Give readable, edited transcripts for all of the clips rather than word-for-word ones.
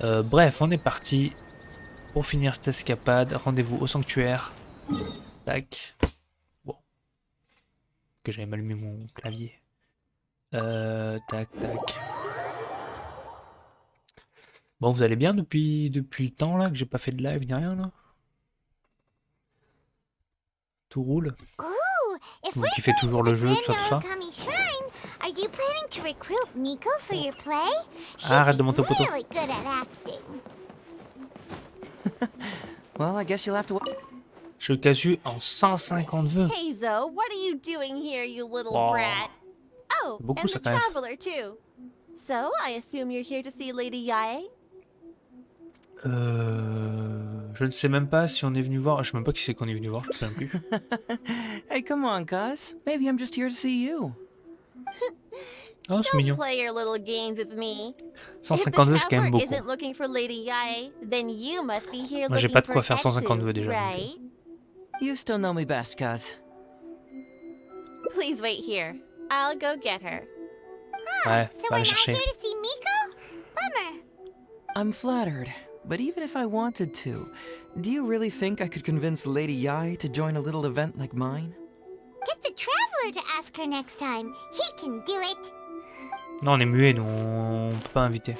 Bref, on est parti pour finir cette escapade. Rendez-vous au sanctuaire. Tac. Bon. Que j'avais mal mis mon clavier. Tac, tac. Bon, vous allez bien depuis le temps là que j'ai pas fait de live ni rien là? Tout roule? Vous kiffez toujours le jeu, tout ça? Ah, arrête de monter au poteau. Well, I guess you'll have to. Je le casu en 150 vœux. Heizou, what are you doing here, you little Wow. brat? Oh, Beaucoup, and ça, the quand même. traveler too. So, I assume you're here to see Lady Yae? Je ne sais même pas si on est venu voir. Je sais même pas qui c'est qu'on est venu voir, je me souviens plus. Hey, come on, cuz. Maybe I'm just here to see you. Oh, c'est Don't mignon. play your little games with me. 150 vœux, c'est quand même If the beaucoup. traveler isn't looking for Lady Yae, then you must be here Moi, j'ai looking pas de for quoi faire 150 Acte, vœux déjà. Donc, right? You still know me best, cuz. Please wait here. I'll go get her. ouais, va aller chercher. I'm flattered, but even if I wanted to, do you really think I could convince Lady Yae to join a little event like mine? Get the traveler to ask her next time. He can do it. Non, on est muet, nous, on peut pas inviter.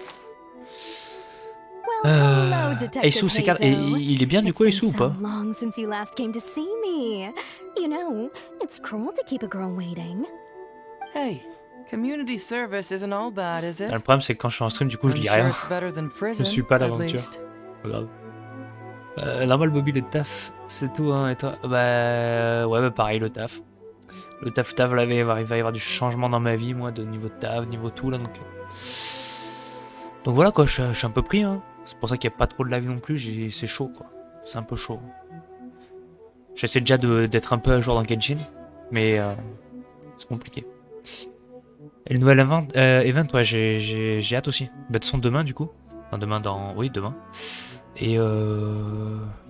Hello, Detective Heizou, c'est et Heizou. il est bien du coup, Heizou, ou It's pas? been so long since you last came to see me. You know, it's cruel to keep a girl waiting. Hey, community service isn't all bad, is it? Le problème, c'est que quand je suis en stream, du coup, je I'm dis sure rien. it's better than prison, Je suis pas at l'aventure. least. Pas grave. Normal, Bobby, le taf, c'est tout, hein, et toi? Bah, ouais, bah pareil, le taf. Le taf, là, il va y avoir du changement dans ma vie, moi, de niveau de taf, niveau tout, là, donc voilà, quoi, je suis un peu pris, hein. C'est pour ça qu'il n'y a pas trop de live non plus, c'est chaud, quoi. C'est un peu chaud. J'essaie déjà d'être un peu à jour dans Genshin, mais c'est compliqué. Et le nouvel event, ouais, j'ai hâte aussi. Bah, de toute façon, demain, du coup. Enfin, demain. Oui, demain. Et il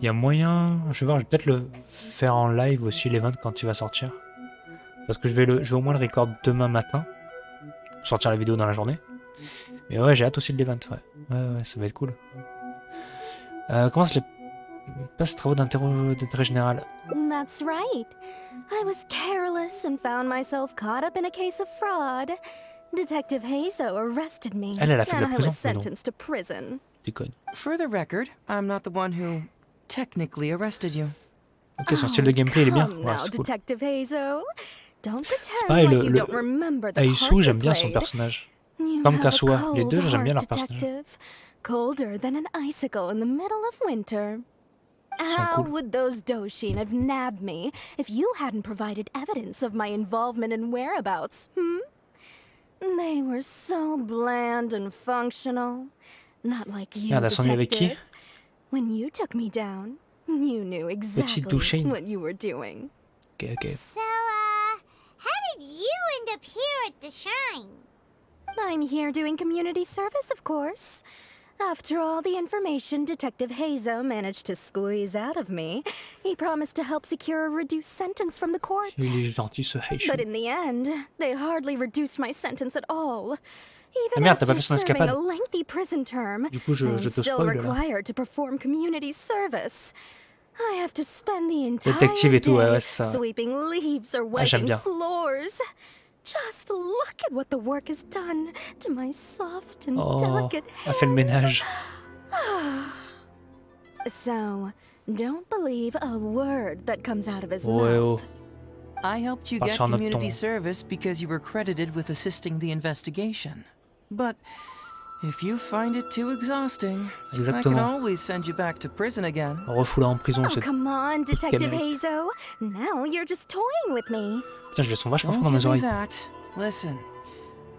y a moyen. Je vais voir, je vais peut-être le faire en live aussi, l'event, quand il va sortir. Parce que je vais au moins le record demain matin. Pour sortir la vidéo dans la journée. Mais ouais, j'ai hâte aussi de l'event, ouais. Ouais, ça va être cool. Comment se passe travaux d'intérêt général? That's right. I was careless and found myself caught up in a case of fraud. Detective Heizou arrested me, Elle a fait de la and I prison, was mais non. sentenced to prison. Déconne. For the record, I'm not the one who technically arrested you. Ok, son style de gameplay, il est bien. Come Ouais, now, c'est cool. Detective Heizou. Don't C'est pretend pareil, like you don't remember the Heizou, part you j'aime bien son played. personnage. You Comme have a Kasua. Les cold deux, j'aime bien heart, leur personnage. detective. Colder than an icicle in the middle of winter. Ils sont How cool. would those Doshin have nabbed me if you hadn't provided evidence of my involvement and whereabouts, They were so bland and functional. Not like you, Merde, elle s'ennuie avec qui? detective. When you took me down, you knew exactly Doshin. what you were doing. Ok. So, how did you end up here at the shrine? I'm here doing community service, of course. After all the information Detective Heizou managed to squeeze out of me, he promised to help secure a reduced sentence from the court. Il est gentil, ce Heizou. But in the end, they hardly reduced my sentence at all. Ah Even merde, t'as pas after fait son serving a escapade. lengthy prison term, Du coup, je I'm te still spoil, là. required to perform community service. I have to spend the entire Détective et tout, ouais, day ça. sweeping leaves or Ah, j'aime wiping bien. floors. Just look at what the work has done to my soft and Oh, delicate elle fait le hands. ménage. So, don't believe a word that comes out of his Ouais, oh. mouth. I helped you Parle get sur un autre community ton. service because you were credited with assisting the investigation. But if you find it too exhausting, I can Exactement. always send you back to prison again. Refoulé en prison, Oh, c'est... come on, Detective mérite. Heizou. Now you're just toying with me. Putain, je les sens vachement fort Don't dans give mes me oreilles. that. Listen,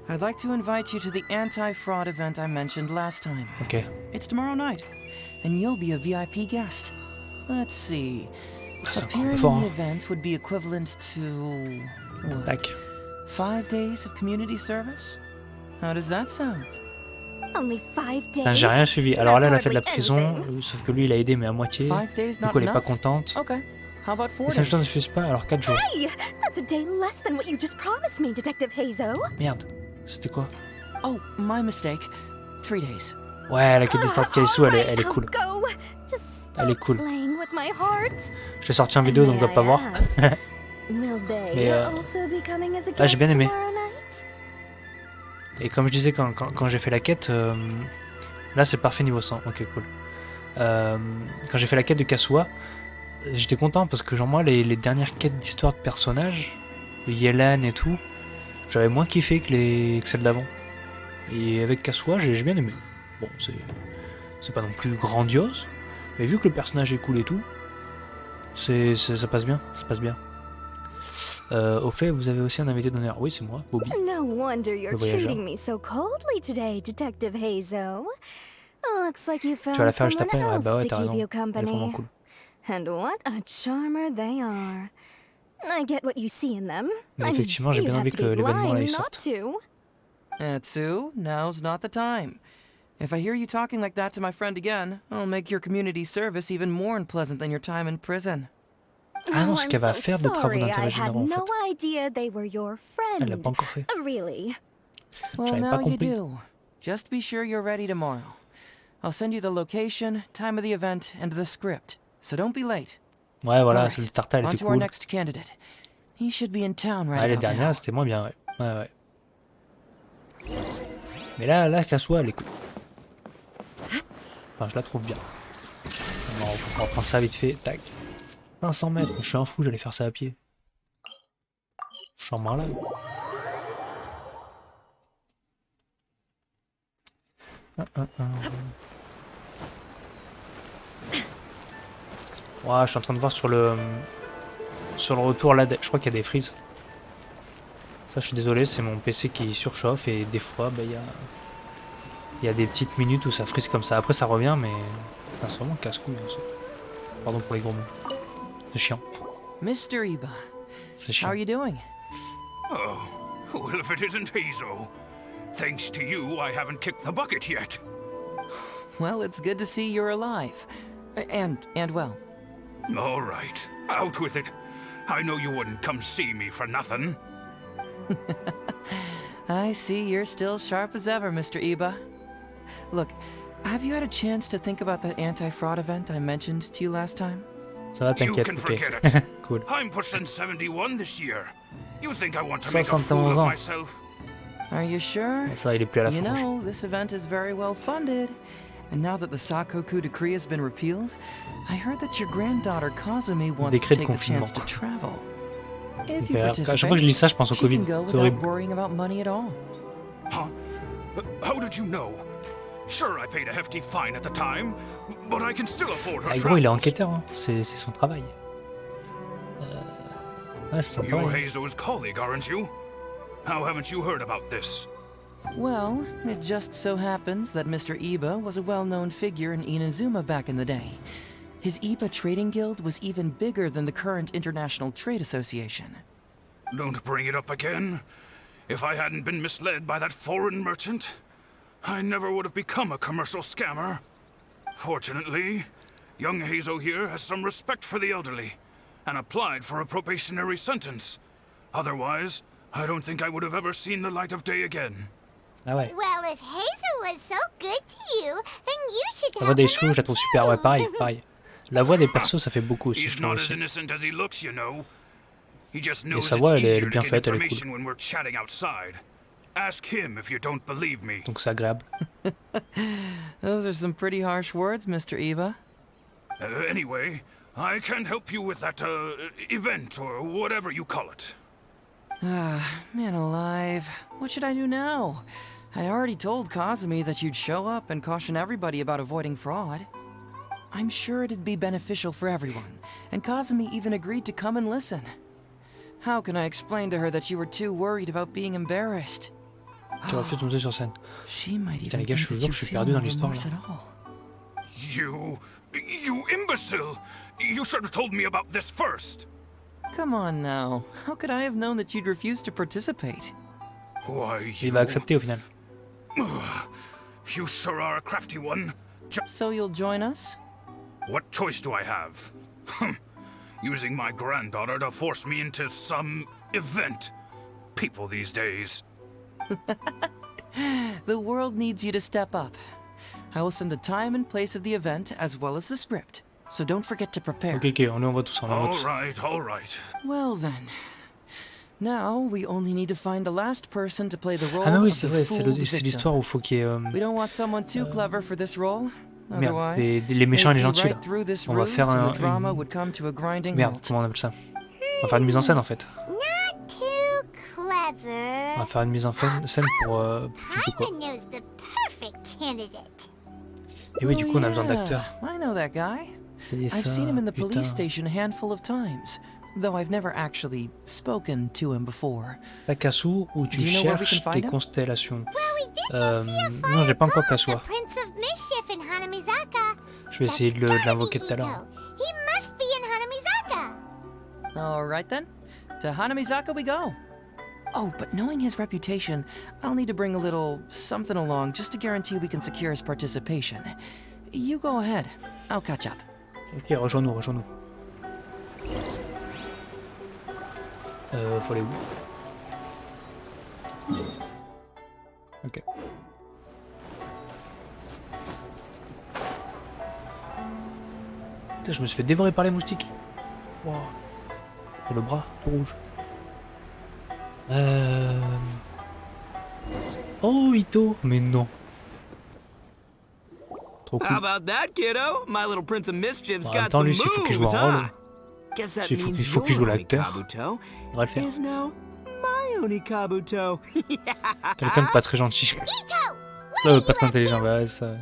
I'd like to invite you to the anti-fraud event I mentioned last time. Ok. It's tomorrow night, and you'll be a VIP guest. Let's see. Ah, c'est encore un Appearing peu fort, in the hein. event would be equivalent to what? Tac. 5 days of community service? How does that sound? Only 5 days. Putain, j'ai rien suivi. Alors là, elle a fait de la That's prison, hardly sauf que lui, il a aidé, mais à moitié. 5 days Du not coup, elle est pas enough? contente. Okay. How about 4 Les 5 jours ne days? suffisent pas, alors 4 jours. Hey, that's a day less than what you just promised me, Detective Heizou. Merde. C'était quoi? Oh, my mistake. 3 days. Ouais, la quête d'histoire de Heizou, elle est cool. Go. Just Elle est stop cool. playing with my heart. Je l'ai sorti en vidéo, donc on doit pas voir. Will they Mais also be coming as a j'ai guest bien aimé. tomorrow night? Et comme je disais, quand j'ai fait la quête, là c'est parfait niveau 100, ok cool. Quand j'ai fait la quête de Kazuha, j'étais content parce que genre moi les dernières quêtes d'histoire de personnages, de Yelan et tout, j'avais moins kiffé que celles d'avant. Et avec Kazuha, j'ai bien aimé. Bon, c'est pas non plus grandiose, mais vu que le personnage est cool et tout, ça passe bien, ça passe bien. Au fait, vous avez aussi un invité d'honneur. Oui, c'est moi, Bobby. No wonder you're Le voyageur. treating me so coldly today, Detective Heizou. Looks like you Tu vas la found faire juste someone après? Ouais, else bah ouais, to t'as keep raison. you Elle est vraiment company. cool. And what a charmer they are. I get what you see in them. Mais I mean, effectivement, j'ai you'd bien have envie to que be l'événement là il blind not sorte. to. Atsu, now's not the time. If I hear you talking like that to my friend again, I'll make your community service even more unpleasant than your time in prison. Ah non, Oh, ce I'm qu'elle va so faire des travaux sorry. d'intérêt I had général en no fait. idea they were your Elle l'a friend. pas encore fait. Really? Well, J'avais now pas you compris. do. Just be sure you're ready tomorrow. I'll send you the location, time of the event, and the script. So don't be late. Ouais, voilà, Alright, celle de Tarta, elle on était to our cool. next candidate. He should be in town right Ouais, les about now. dernières, c'était moins bien, ouais. Ouais, ouais. Mais là, Kazuha, elle est cool. Enfin, je la trouve bien. Alors, on va prendre ça vite fait. Tac. 500 mètres. Je suis un fou, j'allais faire ça à pied. Je suis en malade. Ouais, je suis en train de voir sur le retour là, je crois qu'il y a des frises. Ça, je suis désolé, c'est mon PC qui surchauffe et des fois, bah, il y a des petites minutes où ça frise comme ça. Après, ça revient, mais enfin, c'est vraiment casse-couille. Hein, ça. Pardon pour les gros mots. C'est chiant. Mr. Iba, C'est how chiant. are you doing? Oh, well, if it isn't Heizou. Thanks to you, I haven't kicked the bucket yet. Well, it's good to see you're alive. And well. All right, out with it. I know you wouldn't come see me for nothing. I see you're still sharp as ever, Mr. Iba. Look, have you had a chance to think about that anti-fraud event I mentioned to you last time? Ça va, You t'inquiète. can Ok. forget it. Cool. I'm pushing 71 this year. You think I want to make a fool 71 of ans. myself? Are you sure? Ça, il est plus à la You frange. know, this event is very well funded. And now that the Sakoku decree has been repealed, I heard that your granddaughter Kazumi wants to Décret de take the chance confinement. to travel. If you À chaque fois que je participate, lis ça, je pense au she Covid. can go C'est without horrible. worrying about money at all. Huh? How did you know? Sure, I paid a hefty fine at the time, but I can still afford her Ah, gros, il est travels. enquêteur. Hein. C'est son travail. Ouais, c'est son You're travail. Heizou's colleague, aren't you? How haven't you heard about this? Well, it just so happens that Mr. Iba was a well-known figure in Inazuma back in the day. His Iba Trading Guild was even bigger than the current International Trade Association. Don't bring it up again. If I hadn't been misled by that foreign merchant, I never would have become a commercial scammer. Fortunately, young Heizou here has some respect for the elderly, and applied for a probationary sentence. Otherwise, I don't think I would have ever seen the light of day again. Ah ouais. Well, if Heizou was so good to you, then you should La voix help des him chevaux, je la out trouve super. Ouais, too. pareil, pareil. La voix des persos, ça fait beaucoup aussi, je He's trouve not as aussi. innocent as he looks, you know. He just knows sa it's voix, elle est easier to bien get faite, elle est cool. information when we're chatting outside. Ask him if you don't believe me. Donc c'est agréable. Those are some pretty harsh words, Mr. Iba. Anyway, I can't help you with that, event, or whatever you call it. Ah, man alive. What should I do now? I already told Kazumi that you'd show up and caution everybody about avoiding fraud. I'm sure it'd be beneficial for everyone, and Kazumi even agreed to come and listen. How can I explain to her that you were too worried about being embarrassed? Tu refuses de monter sur scène. She might Putain, les even gars, je think te jure that que je suis you feel perdu no dans l'histoire, remorse là. at all. You imbecile! You should have told me about this first. Come on now. How could I have known that you'd refuse to participate? Why, Il va accepter au final. You sure are a crafty one. So you'll join us? What choice do I have? Using my granddaughter to force me into some event. People these days. The world needs you to step up. I will send the time and place of the event as well as the script. So don't forget to prepare. Ok, on lui envoie tout ça, on envoie tout ça. All right. Well then. Now we only need to find the last person to play the role Ah mais oui, of c'est the vrai, fooled c'est victim. l'histoire où il faut qu'il y ait... We don't want someone too clever for this role. Merde, Otherwise, les méchants et les they'd gentils see là. right through this On va ruse faire and the un... drama une... would come to a grinding Merde, halt. comment on appelle ça? On va faire une mise en scène en fait. Not too clever. On va faire une mise en scène pour... je sais pas quoi. Hyman knows the perfect candidate. Et oui, du coup on a besoin yeah, d'acteurs. I know that guy. C'est I've ça, seen him in the putain. police station a handful of times, though I've never actually spoken to him before. T'as Kasu où tu Do you know where we cherches can tes find him? constellations. Well, we did just see a fine Non, j'ai pas encore poem, Kasua. The Prince of Mischief in Hanamizaka. Je vais essayer de l'invoquer tout à l'heure. He must be in Hanamizaka. All right then, to Hanamizaka we go. Oh, but knowing his reputation, I'll need to bring a little something along just to guarantee we can secure his participation. You go ahead. I'll catch up. Ok, rejoins-nous. Faut aller où? Ok. Putain, je me suis fait dévorer par les moustiques. Wow. Et le bras tout rouge. Oh, Ito. Mais non. Trop How cool. about that, kiddo? My little Prince of Mischief's En même got temps, some lui, s'il faut qu'il joue moves, un rôle, huh? Guess that s'il faut means qu'il joue your l'acteur, Onikabuto il va le faire. is now my Onikabuto. Quelqu'un de pas très gentil. Pas très intelligent, ouais, ça.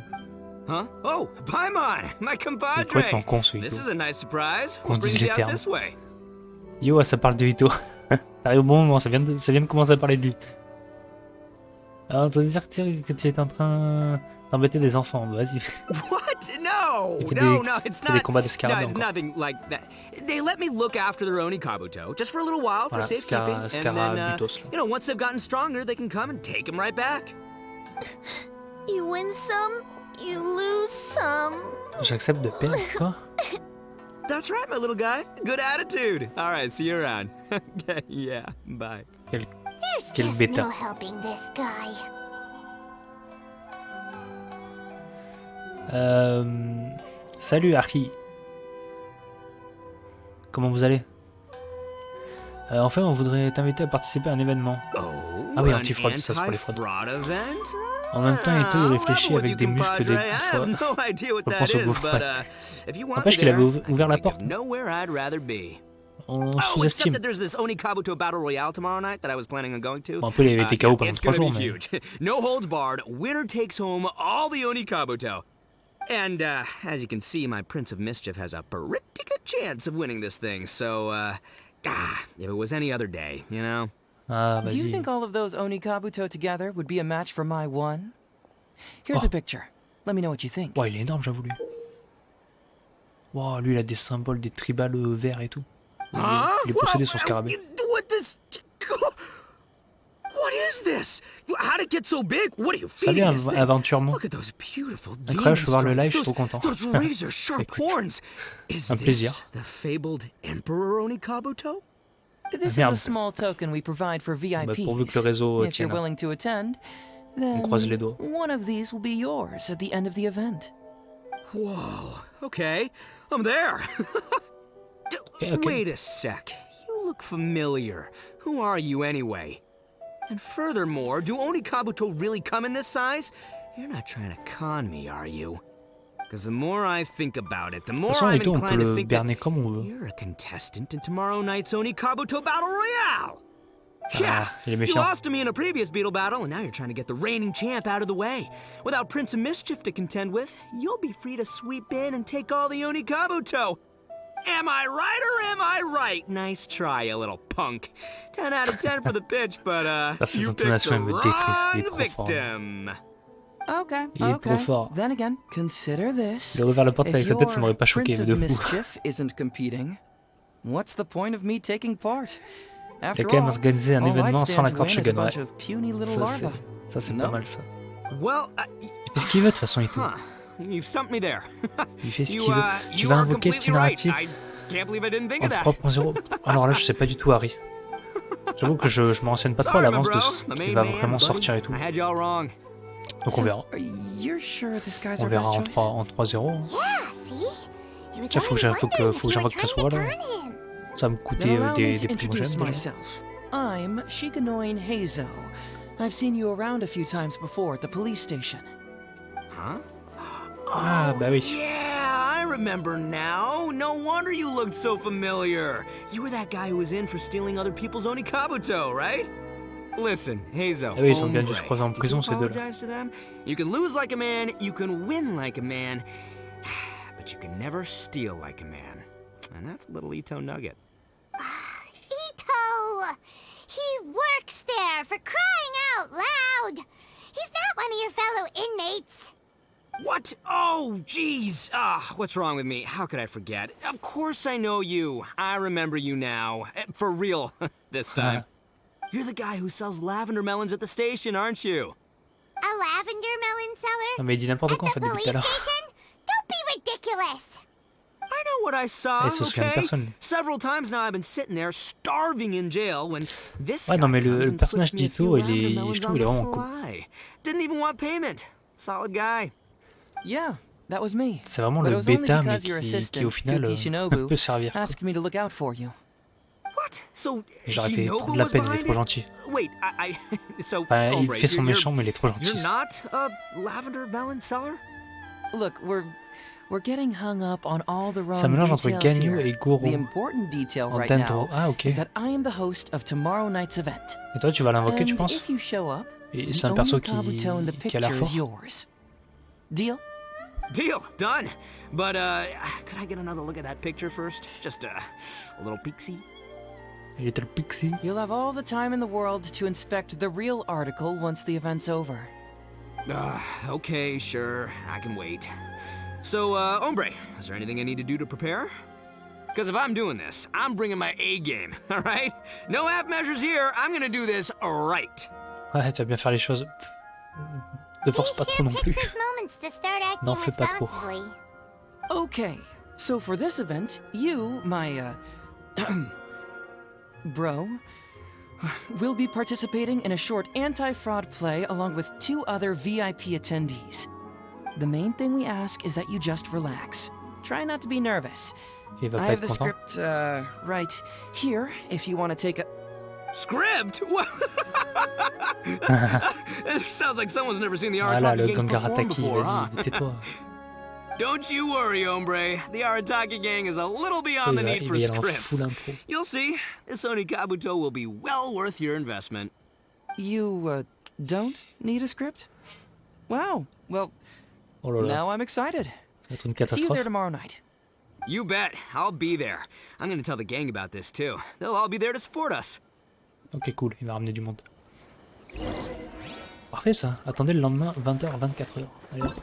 Huh? Oh, Paimon, my Il est compadre. complètement con, ce This Ito. is a nice surprise. Qu'on What dise brings les you out termes. this way? Yo, ça parle de Ito. T'arrives au bon moment, ça vient de commencer à parler de lui. Alors, ça veut dire que tu es en train d'embêter des enfants, vas-y. What? No, Il fait no, des- no, it's il fait des not. combats de No, scarabée it's encore. nothing like that. They let me look after their Onikabuto just for a little while for Voilà, safekeeping, and then, Scarabutos, là. you know, once they've gotten stronger, they can come and take him right back. You win some, you lose some. J'accepte de perdre, quoi. That's right, my little guy. Good attitude. All right, see you around. Okay, yeah, bye. Quel There's Quel just bêta. no helping this guy. Salut, Archie. Comment vous allez? Enfin, on voudrait t'inviter à participer à un événement. Oh, Ah oui, an anti-fraude, ça, c'est pour les fraudes. anti-fraud event? En même temps, Ito, il Ah, réfléchit I'm avec with des you, muscles Padre. I have des fois. no idea what Je that pense au is, gouffre, but, ouais. if you want N'empêche me qu'il avait there, I ouvert la can think porte. of nowhere I'd rather be. On Oh, except sous-estime. that there's this Onikabuto Battle Royale tomorrow night that I was planning on going to. Bon, après, il avait été KO pendant it's 3 gonna jours, be mais... huge. No holds barred, winner takes home all the Onikabuto. And, as you can see, my Prince of Mischief has a pretty good chance of winning this thing, so, if it was any other day, you know? Ah, Do you vas-y. think all of those Onikabuto together would be a match for my one? Here's Oh. a picture. Let me know what you think. Wow, il est énorme, j'avoue, lui. Wow, lui, il a des symboles, des tribales verts et tout. Il est possédé son scarabée. What this? What is this? How did it get so big? What are you Salut, feeding this thing? aventurement. Look at those beautiful Incroyable, je peux voir le live, je suis those- trop content. Those razor sharp Écoute, horns. Is un this plaisir. the fabled Emperor Onikabuto? This is merde. a small token we provide for VIPs. pourvu que le réseau If you're tienne. willing to attend, then croise les doigts. one of these will be yours at the end of the event. Whoa. Okay, I'm there. Okay. Wait a sec. You look familiar. Who are you anyway? And furthermore, do Onikabuto really come in this size? You're not trying to con me, are you? Because the more I think about it, the De more toute façon, I'm Ito, on peut inclined to le think that berner comme on veut. you're a contestant in tomorrow night's Onikabuto Battle Royale. Yeah, il est you méfiant. lost to me in a previous Beetle battle, and now you're trying to get the reigning champ out of the way. Without Prince of Mischief to contend with, you'll be free to sweep in and take all the Onikabuto. Am I right or am I right? Nice try, you little punk. 10 out of 10 for the pitch, but ces you picked intonations, the elles me détrissent. Il est wrong trop fort. victim. Okay, Il est okay. trop fort. Then again, consider this. Il aurait ouvert la porte avec If sa tête, ça m'aurait your pas choqué, Prince mais of de fou. Mischief isn't competing, what's the point of me taking part? Il a After quand même all, organisé un all I'd événement sans stand to l'accord de win is a Shikanoin. bunch of puny little Ça, larvae. c'est No? pas mal, ça. Well, Il fait ce qu'il veut, de toute façon, Ito. huh. You've stumped me there. Il fait ce You, qu'il veut. Tu you vas are invoquer completely right. Tinarati I can't believe I didn't think en of that. 3.0. Alors là, je sais pas du tout, Harry. J'avoue que je me renseigne pas trop à Sorry, my l'avance de bro. ce My qui main va man, vraiment buddy. sortir et tout. I had y'all wrong. Donc on verra. You're sure this guy's On our verra best en choice? 3-0. Yeah, see? He was Tiens, faut que only wondering if you were j'invoque trying to Kasuga, là. con him. Ça va me Then coûter allow me des to introduce primogènes déjà. myself. I'm Shikanoin Heizou. I've seen you around a few times before at the police station. Huh? Ah, bah oui. Yeah, I remember now. No wonder you looked so familiar. You were that guy who was in for stealing other people's onikabuto, right? Listen, Heizou, Ah oui, ils sont bien dû hombre, se croiser en did prison, you ces deux-là. apologize to them? You can lose like a man, you can win like a man, but you can never steal like a man. And that's a little Ito nugget. Ito! He works there, for crying out loud! He's not one of your fellow inmates. What? Oh, jeez. What's wrong with me? How could I forget? Of course I know you. I remember you now. For real, this time. You're the guy who sells lavender melons at the station, aren't you? A lavender melon seller? Non mais il dit n'importe quoi en At fait the depuis tout à police l'heure. station? Don't be ridiculous! I know what I saw, Elle se souvient de okay? personne. Several times now I've been sitting there starving in jail when this Ouais, non, guy mais comes le and personnage slips me a d'Ito, few il est- lavender je melons trouve on il est the vraiment cool. sly. Didn't even want payment. Solid guy. Yeah, that was me. C'est vraiment But le it was only bêta, mais because your qui assistant, au final Kuki Shinobu, peut servir. Quoi. asked me to look out for you. What? So J'aurais fait trop Shinobu de la was peine, il est behind trop it? gentil. Wait, so Enfin, il Ombre, fait son you're- méchant, mais il est trop gentil. You're not a lavender melon seller? Look, we're getting hung up on all the wrong Ça mélange entre details Ganyu here. et Goro. The important detail En right Dendro. now Ah, ok. is that I am the host of tomorrow night's event. Et toi, tu vas l'invoquer, tu And penses? if you show up, Et c'est un the perso only Kabuto in the qui a l'air picture fort. is yours. Deal? Deal, done. But could I get another look at that picture first? Just a little peek-see. Little Pixie. You'll have all the time in the world to inspect the real article once the event's over. Okay, sure, I can wait. So, Ombre, is there anything I need to do to prepare? Because if I'm doing this, I'm bringing my A game, all right? No half measures here, I'm gonna do this right. Ouais, tu vas bien faire les choses. Ne force He pas sure trop non picks plus. his moments to start acting N'en fais pas trop. responsibly. Okay, so for this event, you, my, bro, will be participating in a short anti-fraud play along with 2 other VIP attendees. The main thing we ask is that you just relax. Try not to be nervous. Il va I pas have être the content. script, right here, if you want to take a... Script? What? It sounds like someone's never seen the Voilà, Arataki le gang perform Gangarataki, before, huh? vas-y, tais-toi. Don't you worry, Ombre. The Arataki gang is a little beyond the need for Il va en scripts. full impro. You'll see, this Onikabuto will be well worth your investment. You, don't need a script? Wow, well, Oh là là, now I'm excited. ça va être une See you there catastrophe. tomorrow night. You bet, I'll be there. I'm gonna tell the gang about this too. They'll all be there to support us. Ok, cool, il va ramener du monde. Parfait ça. Attendez le lendemain, 20h, 24h. Allez hop.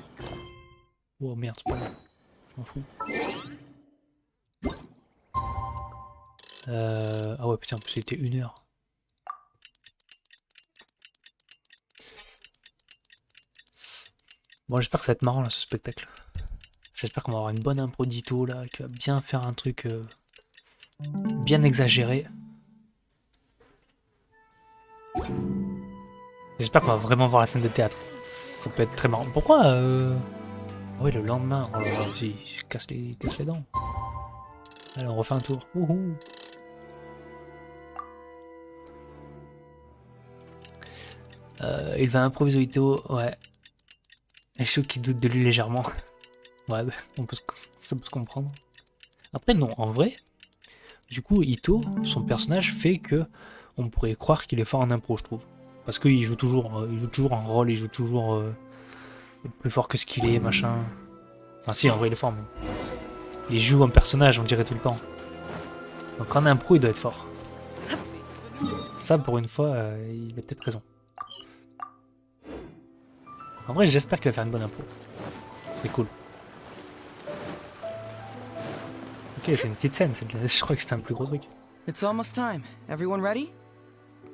Oh merde, c'est pas grave. Je m'en fous. Ah ouais, putain, en plus c'était 1h. Bon, j'espère que ça va être marrant là, ce spectacle. J'espère qu'on va avoir une bonne impro d'Ito là, qui va bien faire un truc bien exagéré. J'espère qu'on va vraiment voir la scène de théâtre. Ça peut être très marrant. Pourquoi Ah oui, le lendemain. Oh là là, vas-y, casse les dents. Allez, on refait un tour. Wouhou. Il va improviser Ito, ouais. Et je suis qui doute de lui légèrement. Ouais, ça peut se comprendre. Après, non, en vrai, du coup, Ito, son personnage fait que on pourrait croire qu'il est fort en impro, je trouve. Parce qu'il joue toujours un rôle, il joue toujours plus fort que ce qu'il est, machin. Enfin, si, en vrai, il est fort, mais il joue un personnage, on dirait tout le temps. Donc en impro, il doit être fort. Ça, pour une fois, il a peut-être raison. En vrai, j'espère qu'il va faire une bonne impro. C'est cool. Ok, c'est une petite scène. Je crois que c'était un plus gros truc. It's almost time. Everyone ready?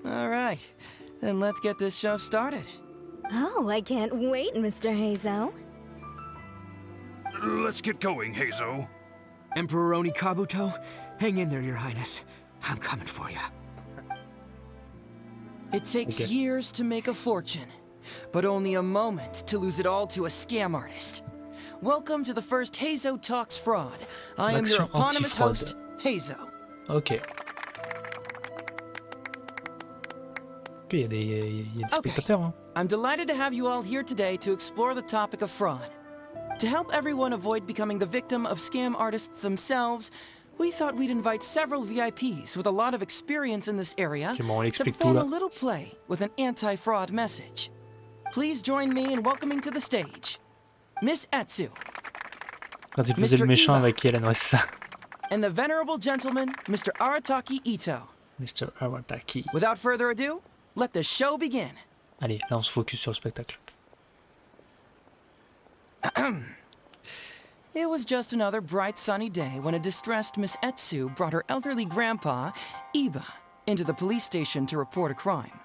All right. Then let's get this show started. Oh, I can't wait, Mr. Heizou. Let's get going, Heizou. Emperor Onikabuto, hang in there, Your Highness. I'm coming for you. It takes Okay. years to make a fortune, but only a moment to lose it all to a scam artist. Welcome to the first Heizou Talks Fraud. I am your L'action eponymous anti-fraude. host, Heizou. Ok. Ok, il y a des spectateurs. Hein. I'm delighted to have you all here today to explore the topic of fraud. To help everyone avoid becoming the victim of scam artists themselves, we thought we'd invite several VIPs with a lot of experience in this area Ok, bon, on to l'explique tout perform a là. little play with an anti-fraud message. Please join me in welcoming to the stage Miss Acte Quand il faisait le Mr. méchant Iba. avec Hélène, ouais, c'est ça. and the venerable gentleman, Mr. Arataki Ito. Mr. Arataki. Without further ado, let the show begin. Allez, là on se focus sur le spectacle. It was just another bright sunny day when a distressed Miss Etsu brought her elderly grandpa, Iba, into the police station to report a crime.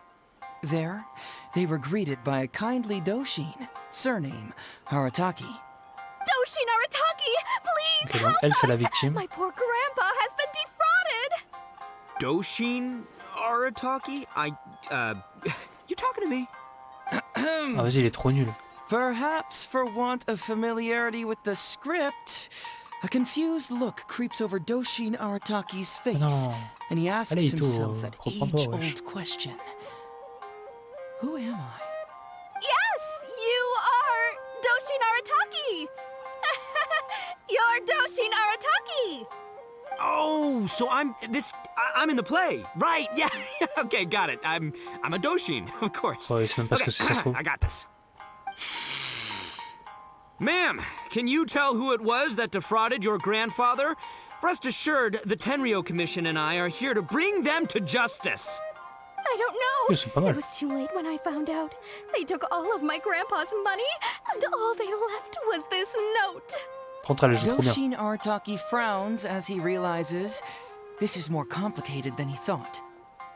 There, they were greeted by a kindly Doshin, surname Harataki. Doshin Arataki, please Ok, donc help elle c'est la us! victime. My poor grandpa has been defrauded! Doshin Arataki? You talking to me? Ah vas-y, il est trop nul. Perhaps for want of familiarity with the script, a confused look creeps over Doshin Arataki's face, Non. and he asks Allez, Ito, himself that reprends-toi, wesh. age-old question. Who am I? Yes, you are Doshin Arataki! You're Doshin Arataki! Oh, so I'm in the play. Right, yeah. Okay, got it. I'm a Doshin, of course. Ouais, c'est même pas ce que c'est, ça se trouve. I got this. Ma'am, can you tell who it was that defrauded your grandfather? Rest assured, the Tenryo Commission and I are here to bring them to justice. I don't know. Oui, c'est pas mal. It was too late when I found out. They took all of my grandpa's money, and all they left was this note. Contre elle joue trop bien. Doshin Arataki frowns as he realizes this is more complicated than he thought.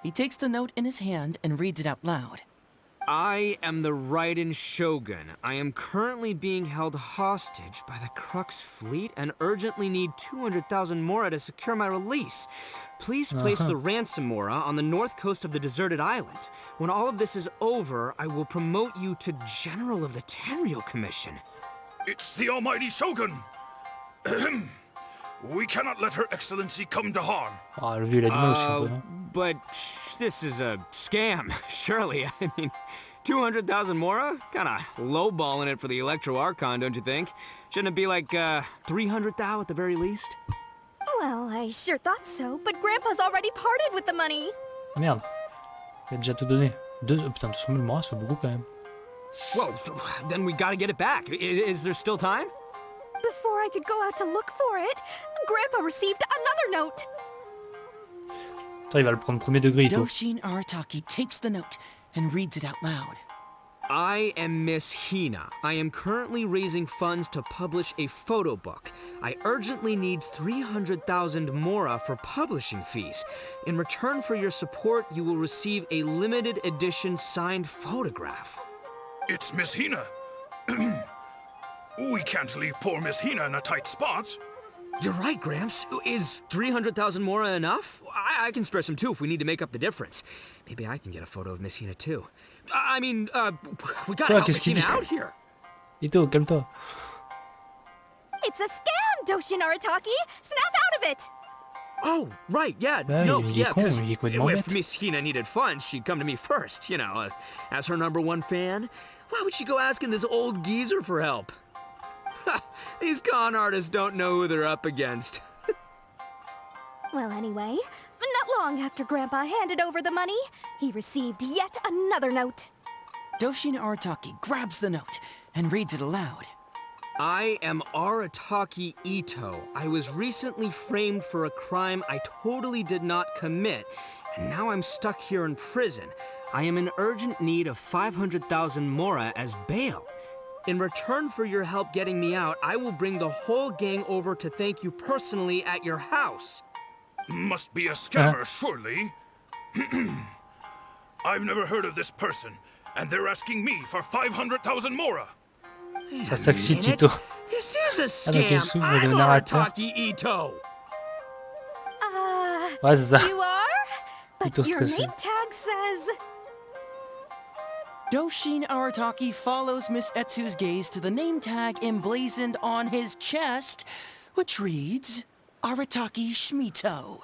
He takes the note in his hand and reads it out loud. I am the Raiden Shogun. I am currently being held hostage by the Crux fleet and urgently need 200,000 mora to secure my release. Please place the ransom mora on the north coast of the deserted island. When all of this is over, I will promote you to General of the Tenryo Commission. It's the almighty Shogun! We cannot let Her Excellency come to harm. Ah, le vieux il a du mal aussi un peu, non? But this is a scam, surely. I mean, 200,000 mora? Kinda lowballing it for the Electro Archon, don't you think? Shouldn't it be like 300,000 at the very least? Well, I sure thought so, but Grandpa's already parted with the money. Ah merde. Il a déjà tout donné. Putain, 200 000 moras, c'est beaucoup quand même. Well, then we gotta get it back. Is there still time? Before I could go out to look for it, Grandpa received another note. Attends, il va le prendre premier degré, Ito. Doshin Arataki takes the note and reads it out loud. I am Miss Hina. I am currently raising funds to publish a photo book. I urgently need 300,000 mora for publishing fees. In return for your support, you will receive a limited edition signed photograph. It's Miss Hina. We can't leave poor Miss Hina in a tight spot. You're right, Gramps. Is 300,000 mora enough? I can spare some too if we need to make up the difference. Maybe I can get a photo of Miss Hina too. I mean, we gotta help Miss Hina out here. Ito, calme-toi. It's a scam, Doshin Arataki! Snap out of it! Oh, right, yeah. Bah, no, il est yeah, con, because il est complètement if bête. Miss Hina needed funds, she'd come to me first, you know, as her #1 fan. Why would she go asking this old geezer for help? These con artists don't know who they're up against. Well, anyway, not long after Grandpa handed over the money, he received yet another note. Doshin Arataki grabs the note and reads it aloud. I am Arataki Ito. I was recently framed for a crime I totally did not commit, and now I'm stuck here in prison. I am in urgent need of 500,000 mora as bail. In return for your help getting me out, I will bring the whole gang over to thank you personally at your house. Must be a scammer, surely. I've never heard of this person, and they're asking me for 500,000 mora. Ça s'excite, Ito. This is a Ah, donc il scam. s'ouvre I'm le narrateur. Arataki Ito. Ouais, c'est ça. You are? But Ito your stressé. name tag says... Doshin Arataki follows Miss Etsu's gaze to the name tag emblazoned on his chest, which reads, Arataki Shmito.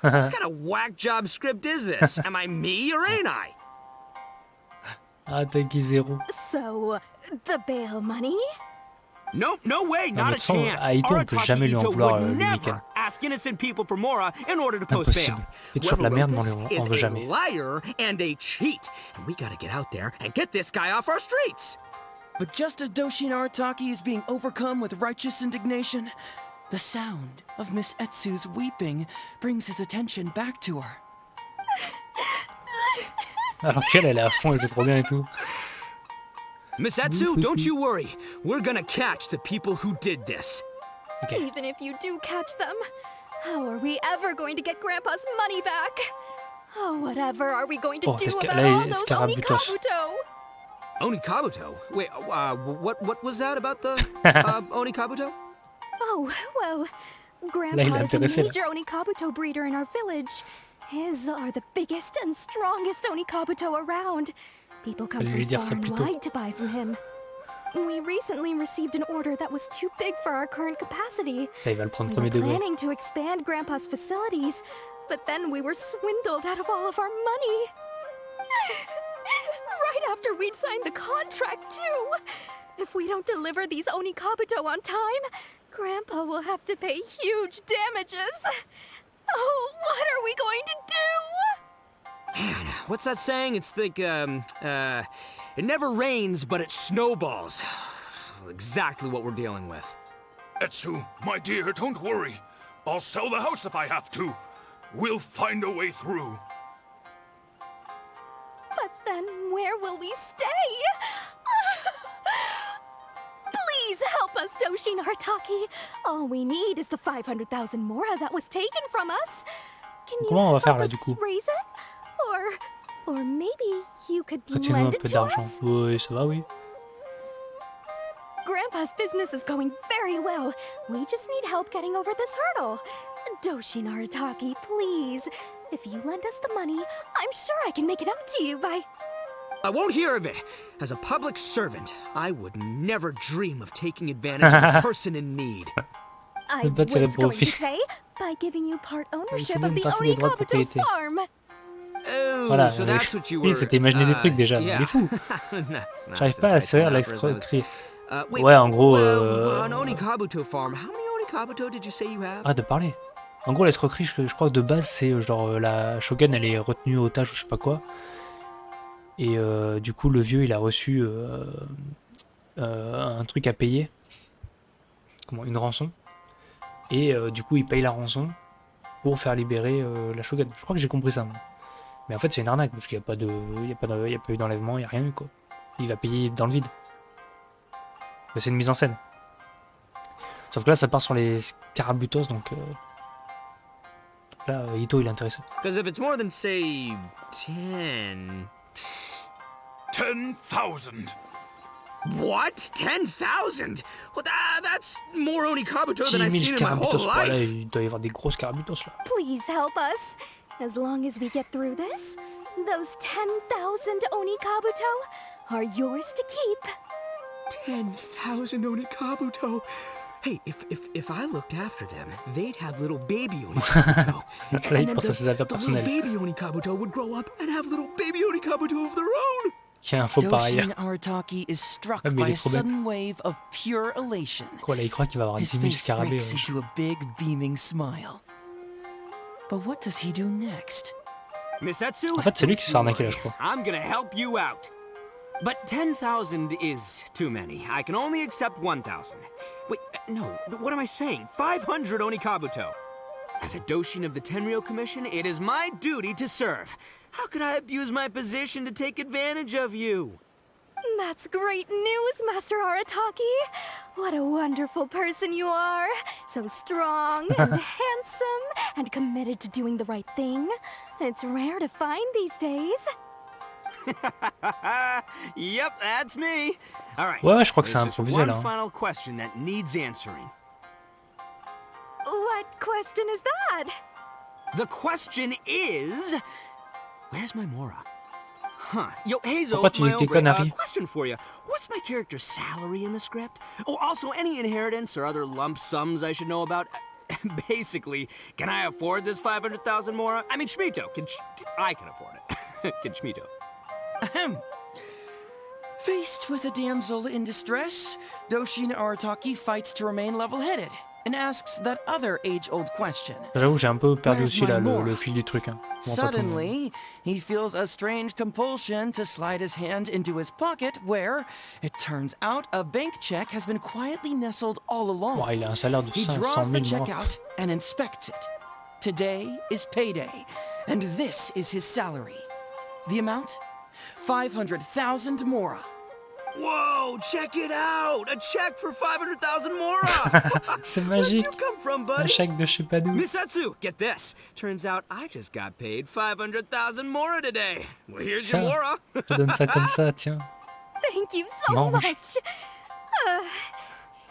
What kind of whack job script is this? Am I me or ain't I? Ah, t'as qui zéro. So, the bail money? Nope, no way, Non, not mais a de toute façon, chance. Aito, on peut jamais lui en Ito vouloir would le Mikan. never ask innocent people for Mora in order to post bail. Impossible. Il fait toujours de la merde, mais on lui en veut Is a jamais. liar and a cheat, and we gotta get out there and get this guy off our streets. But just as Doshin Arataki is being overcome with righteous indignation, the sound of Miss Etsu's weeping brings his attention back to her. Alors qu'elle, elle est à fond, elle joue trop bien et tout. Miss Etsu, don't you worry. We're gonna catch the people who did this. Ok. Even if you do catch them, how are we ever going to get Grandpa's money back? Oh, whatever are we going to Oh, do qu'est-ce que- about là, all those Scarabutos. Onikabuto? Onikabuto? Wait, what was that about the Onikabuto? Oh, well, Là, il est Grandpa is a intéressé, là. major Onikabuto breeder in our village. His are the biggest and strongest Onikabuto around. People come Fallait lui from dire far ça and plus tôt. wide to buy from him. We recently received an order that was too big for our current capacity. Putain, il va le prendre We premier were degré. planning to expand Grandpa's facilities, but then we were swindled out of all of our money. Right after we'd signed the contract, too. If we don't deliver these Onikabuto on time, Grandpa will have to pay huge damages. Oh, what are we going to do? Man, what's that saying? It's like, it never rains, but it snowballs. Exactly what we're dealing with. Etsu, my dear, don't worry. I'll sell the house if I have to. We'll find a way through. But then where will we stay? Please help us, Doshin Arataki. All we need is the 500,000 Mora that was taken from us. Can you Comment on va help faire, là, us du coup? raise it? Or maybe you could Retiens-nous un lend peu it to d'argent. us? Oui, ça va, oui. Grandpa's business is going very well. We just need help getting over this hurdle. Doshin Arataki, please. If you lend us the money, I'm sure I can make it up to you by... I won't hear of it. As a public servant, I would never dream of taking advantage of a person in need. I Ne pas was tirer going profit. to say, by giving you part ownership donne of the une partie des droits de Onikabuto propriété. farm. Oh, Voilà, so that's what you lui, il were... s'était imaginé des trucs déjà, mais il est fou. J'arrive pas à saisir l'escroquerie. Ouais, en gros... On Onikabuto farm, how many Onikabuto did you say you have? Ah, de parler. En gros, l'escroquerie, je crois que de base, c'est genre la shogun, elle est retenue otage ou je sais pas quoi. Et du coup, le vieux, il a reçu un truc à payer. Comment, une rançon. Et du coup, il paye la rançon pour faire libérer la shogun. Je crois que j'ai compris ça, moi. Mais en fait, c'est une arnaque, parce qu'il n'y a pas de, il y a pas eu d'enlèvement, il n'y a rien eu, quoi. Il va payer dans le vide. Mais c'est une mise en scène. Sauf que là, ça part sur les scarabutos, donc là, Ito, il est intéressé. Because if it's more than, say, 10... 10,000. What? 10,000? Well, that's more Onikabuto 10 than 000 I've seen in my whole scarabutos. Voilà, life. il doit y avoir des gros scarabutos, là. Please help us. As long as we get through this, those 10,000 Onikabuto are yours to keep. 10,000 Onikabuto. Hey, if I looked after them, they'd have little baby Onikabuto. Là, il pense à ses affaires the little personnelles. baby Onikabuto would grow up and have little baby Onikabuto of their own. Tiens, faux par ailleurs. Doshin Arataki is struck Ah, mais il by est a trop bête. sudden wave of pure elation. Quoi, là, il croit qu'il va avoir His 10 000 face scarabées. breaks into a big, beaming smile. But what does he do next? Miss Etsu, En fait, c'est lui qui se fait arnaquer, là, je crois. I'm gonna help you out. But 10,000 is too many. I can only accept 1,000. Wait, no, what am I saying? 500 Onikabuto. As a Doshin of the Tenryou Commission, it is my duty to serve. How could I abuse my position to take advantage of you? That's great news, Master Arataki. What a wonderful person you are. So strong and handsome and committed to doing the right thing. It's rare to find these days. Yep, that's me. All right. Ouais, je crois que c'est there's just improvisé, one là. final question that needs answering. What question is that? The question is, where's my Mora? Huh. Yo, Heizou, Pourquoi tu my dis tes hombre, conneries? question for you. What's my character's salary in the script? Oh, also, any inheritance or other lump sums I should know about? Basically, can I afford this 500,000 Mora? I mean, Shmito, I can afford it. Can Shmito? Ahem. Faced with a damsel in distress, Doshin Arataki fights to remain level-headed and asks that other age-old question. J'avoue, j'ai un peu perdu Where's aussi là, my le Mora? fil du truc. Hein. Bon, pas tout, mais- Suddenly, he feels a strange compulsion to slide his hand into his pocket where, it turns out, a bank check has been quietly nestled all along. Wow, il a un salaire de He 500 draws the 000 check morts. out and inspects it. Today is payday, and this is his salary. The amount? 500,000 Mora. Whoa, check it out! A check for 500,000 Mora! C'est Where'd magique. you come from, Un buddy? chèque de je sais pas d'où. Miss Etsu, get this. Turns out I just got paid 500,000 Mora today. Well, here's your Tiens, Mora. je te donne ça comme ça, tiens. Thank you so Mange. much.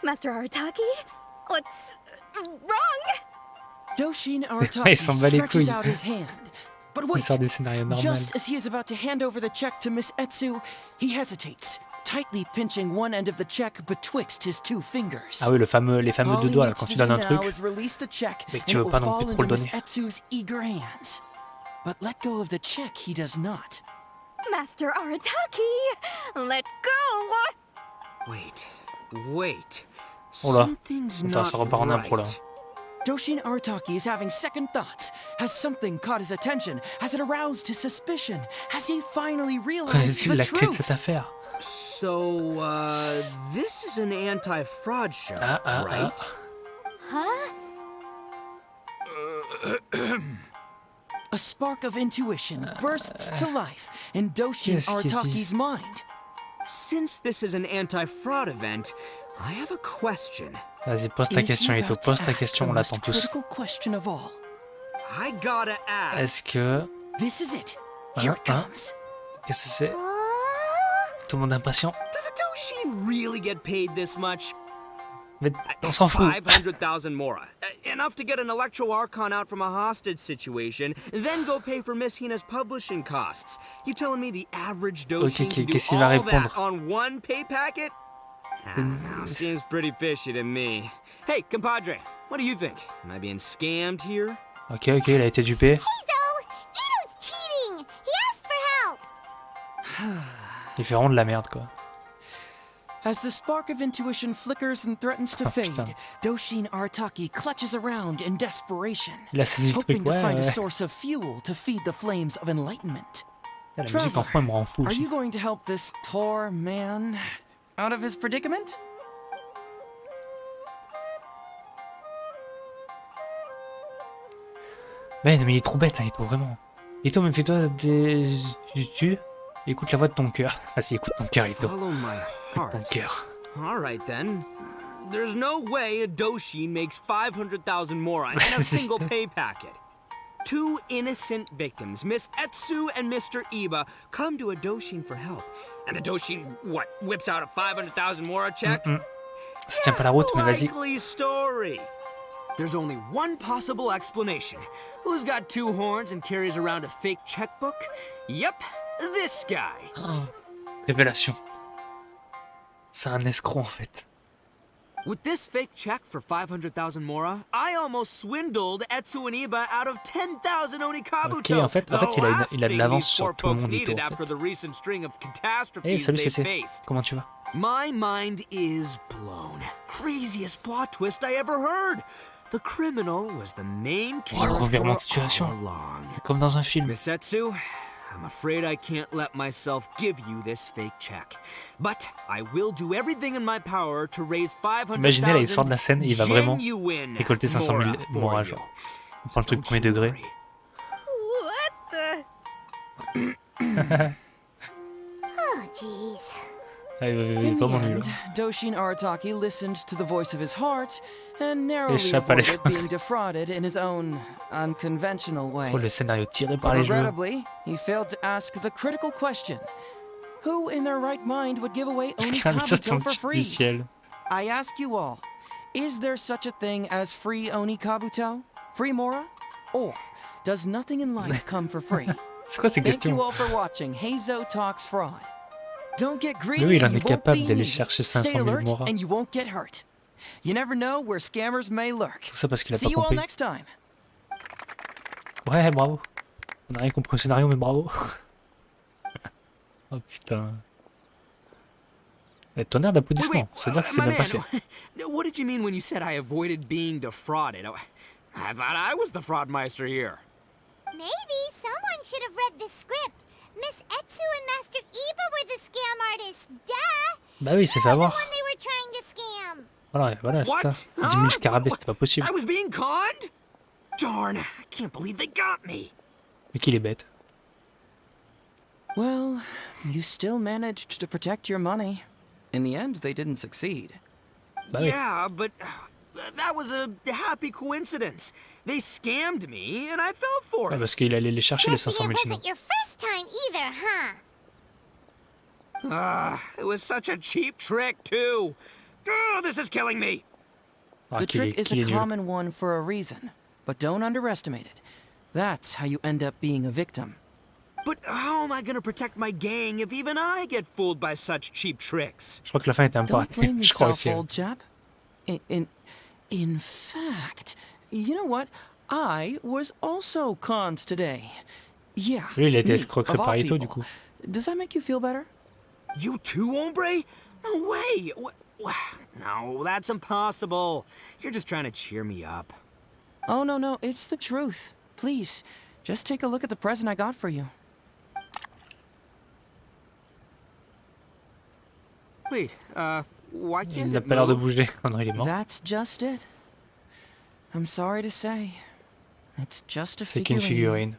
Master Arataki, what's wrong? Doshin Il Arataki s'en bat les stretches couilles. out his hand. But Il wait, sort des scénarios normaux. just as he is about to hand over the check to Miss Etsu, he hesitates, tightly pinching one end of the check betwixt his two fingers. Ah oui, les fameux All deux he doigts là, needs quand to tu donnes do un now truc. is release the check, Mais que and tu it veux will pas non fall plus trop into le Miss donner. Etsu's eager hands. But let go of the check he does not. Master Arataki, let go. Wait. Oh là. Something's Attends, not ça repart en impro là. right. Doshin Arataki is having second thoughts. Has something caught his attention? Has it aroused his suspicion? Has he finally realized Connais-tu the la clé de truth? cette affaire? So, this is an anti-fraud show, right? Huh? A spark of intuition bursts to life in Doshin Qu'est-ce qu'il dit? Arataki's mind. Since this is an anti-fraud event, I have a question. Vas-y, pose ta Is he question, Ito. about to Pose ta ask question, the on l'attend most tous. critical question of all. I gotta ask. Est-ce que... This is it. Here it Hein? comes. Qu'est-ce que c'est? Tout le monde est impatient? Does a Doshin really get paid this much? Mais on s'en fout. 500,000 Mora. Enough to get an Electro Archon out from a hostage situation, then go pay for Miss Hina's publishing costs. You telling me the average Doshin can do qu'est-ce qu'il va all that répondre? on one pay packet? I don't know, seems pretty fishy to me. Hey, compadre, what do you think? Am I being scammed here? Ok, il a été dupé. Heizou! Ito's cheating! He asked for help! Il fait vraiment de la merde, quoi. As the spark of intuition flickers and threatens to Oh, fade, putain. Doshin Arataki clutches around in desperation, Il a saisi le hoping truc, to ouais, find a ouais. source of fuel to feed the flames of enlightenment. La musique en fond, elle me rend fou Are aussi. you going to help this poor man out of his predicament? Mais il est trop bête, hein, Ito, vraiment. Ito, mais fais-toi des... Tu écoute la voix de ton cœur. Vas-y, écoute ton cœur, Ito. Follow my Écoute ton heart. cœur. All right then. There's no way a Doshin makes 500,000 Mora in a single pay packet. Two innocent victims, Miss Etsu and Mr. Iba, come to a Doshin for help. And the Doshin, what, whips out a 500,000 Mora check? Ça tient pas la route, mais vas-y. Likely story. There's only one possible explanation. Who's got two horns and carries around a fake checkbook? Yep, this guy. Oh, révélation. C'est un escroc, en fait. With this fake check for 500,000 Mora, I almost swindled Etsu and Iba out of 10,000 Onikabuto. Ok, en fait, il a de l'avance sur tout le monde, Ito, en fait. After the recent string of catastrophes Hey, salut they CC. faced. Comment tu vas? My mind is blown. Craziest plot twist I ever heard. The criminal was the main Oh, le character revirement de situation. all along. Comme dans un film. Miss Etsu, I'm afraid I can't let myself give you this fake check. But I will do everything in my power to raise 500,000 Imaginez, là, il sort de la scène et il va vraiment genuine récolter 500 000 Mora Mora, for genre. you. On prend le truc Don't premier you degré. worry. What the? Oh, jeez. Ah, il est In the vraiment nul. end, Doshin Arataki listened to the voice of his heart and narrowly Échappe à avoided l'essentiel. being defrauded in his own unconventional way. Oh, le scénario tiré par But les cheveux. regrettably, he failed to ask the critical question. Who in their right mind would give away Parce qu'il a mis ça Onikabuto sur le for titre du free? ciel. I ask you all, is there such a thing as free Onikabuto? Free Mora? Or does nothing in life come for free? C'est quoi ces Thank you questions? all for watching Heizou Talks Fraud. Don't get greedy. Lui, il en and est you won't capable be d'aller me. chercher Stay 500 000 alert moras. and you won't get hurt. You never know where scammers may lurk. Tout ça parce qu'il a See pas you all compris. next time. Ouais, bravo. On a rien compris au scénario, mais bravo. Oh putain. Et tonnerre d'applaudissements, ça veut dire que c'est my bien man, passé. what did you mean when you said I avoided being defrauded? I thought I was the fraudmeister here. Maybe someone should have read the script. Miss Etsu and Master Eva were the scam artists. Duh! Bah oui, il s'est fait They're the avoir. one they were trying to scam. Voilà, What? c'est ça. 10 000 scarabées, c'était pas possible. I was being conned? Darn, I can't believe they got me. Mais qu'il est bête. Well, you still managed to protect your money. In the end, they didn't succeed. Bah oui. Yeah, but that was a happy coincidence. They scammed me and I fell for Ouais, it. parce qu'il allait les chercher les Guessing 500 000 it chinois. wasn't your first time either, huh? It was such a cheap trick, too. Oh, this is killing me. Ah, The qu'il trick est, is qu'il est a nul. common one for a reason, but don't underestimate it. That's how you end up being a victim. But how am I gonna protect my gang if even I get fooled by such cheap tricks? Je crois que la fin était un peu Don't ratée. blame Je crois yourself, aussi. old chap. In fact, you know what? I was also conned today. Yeah. Lui, il a été me, escroqué of all par Ito, du people. coup. Does that make you feel better? You too, hombre? No way. No, that's impossible. You're just trying to cheer me up. Oh, no, it's the truth. Please, just take a look at the present I got for you. Wait, why Il can't n'a it pas l'air de move? bouger. Oh non, il est mort. That's just it. I'm sorry to say. It's just a C'est qu'une figurine. figurine.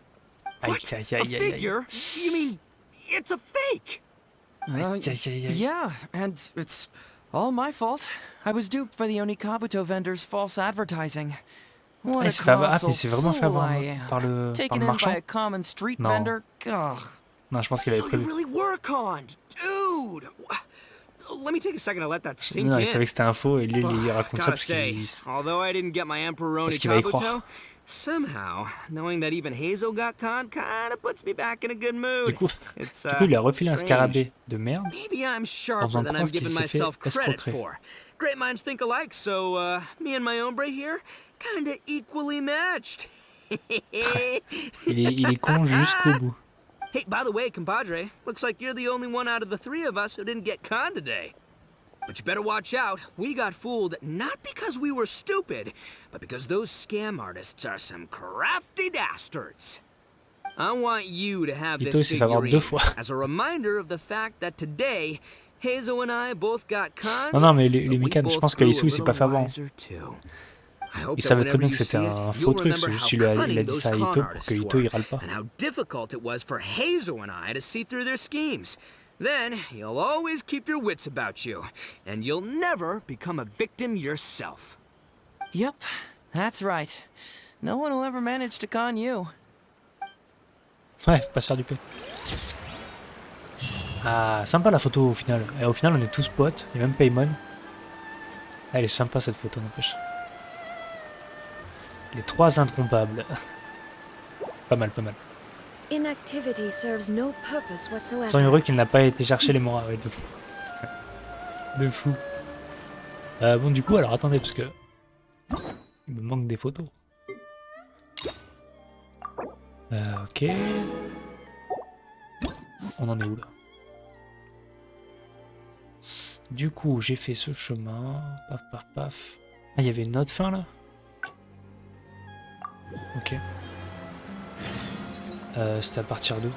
Aïe, What? aïe, A aïe, aïe, aïe. figure? You mean it's a fake? Uh, Aïe, aïe, aïe, aïe. yeah, and it's all my fault. I was duped by the Onikabuto vendor's false advertising. What Ah, a il s'est fait avoir. Ah, colossal mais il s'est vraiment fait fool avoir I am. par le Taken in marchand. by a common street Non. vendor. Ugh. Non, je pense qu'il avait So you prévu. really were conned, dude. Let me take a second to let that sink Non, in. il savait que c'était un faux et lui, il raconte ça Gotta parce say, qu'il. although I didn't get my Emperor Parce qu'il va y croire. Kabuto, somehow knowing that even Heizou got conned kind of puts me back in a good mood. Du coup, It's, il lui a refilé un strange. scarabée de merde. Maybe I'm En sharper faisant than croire I'm qu'il giving s'est fait myself credit escroquer. for. Great minds think alike, so me and my hombre here, kinda equally matched. Il est con jusqu'au bout. Hey, by the way, compadre, looks like you're the only one out of the three of us who didn't get conned today. But you better watch out. We got fooled not because we were stupid, but because those scam artists are some crafty dastards. I want you to have Ito, il this s'est fait avoir deux figurine fois. as a reminder of the fact that today, Heizou and I both got conned. Non, mais les but we Mikan, je both pense que grew a Issou, il s'est pas little fait avoir. wiser, too. I hope Il that savait très whenever bien you que c'était see un it, faux you'll truc, c'est remember juste how qu'il a cunning dit those ça à con Ito pour artists que Ito were, il râle pas. and how difficult it was for Heizou and I to see through their schemes. Then you'll always keep your wits about you, and you'll never become a victim yourself. Yep, that's right. No one will ever manage to con you. Ouais, faut pas se faire duper. Ah, sympa la photo au final. Et au final, on est tous potes. Il y a même Paymon. Ah, elle est sympa cette photo, n'empêche. Les trois intrompables. Pas mal, pas mal. Inactivity serves no purpose whatsoever. Ils sont heureux qu'il n'a pas été chercher les morts. Ouais, de fou. De fou. Bon, du coup, alors attendez, parce que. Il me manque des photos. Ok. On en est où là? Du coup, j'ai fait ce chemin. Paf, paf, paf. Ah, il y avait une autre fin là? Ok. C'était à partir d'où?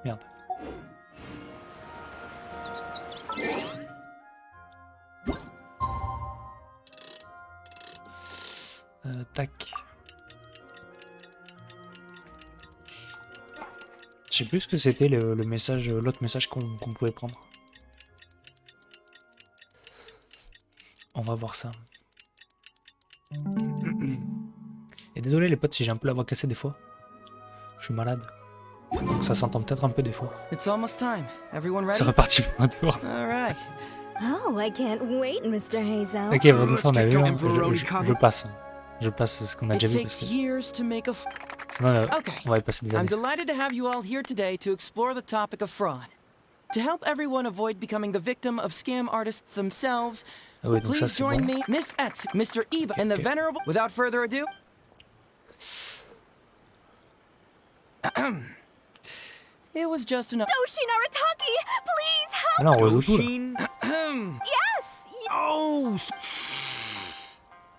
Merde. Tac. Je sais plus ce que c'était le message, l'autre message qu'on pouvait prendre. On va voir ça. Et désolé les potes si j'ai un peu la voix cassée des fois. Je suis malade. Donc ça s'entend peut-être un peu des fois. It's almost time. Everyone ready? C'est reparti pour un tour. All right. Oh, I can't wait, Mr. Heizou. Ok, bon, ça on a vu, hein. Je passe. Je passe ce qu'on a It déjà vu takes parce que years to make a sinon Okay. on va y passer des I'm années. delighted to have you all here today to explore the topic of fraud. To help everyone avoid becoming the victim of scam artists themselves, Ah oui, donc ça please c'est join bon. me, Miss Etsu, Mr. Iba, and the okay. venerable... Without further ado... It was just an... Doshin Arataki, please help! Ah là on redoute tout là. Doshin? Yes! Oh,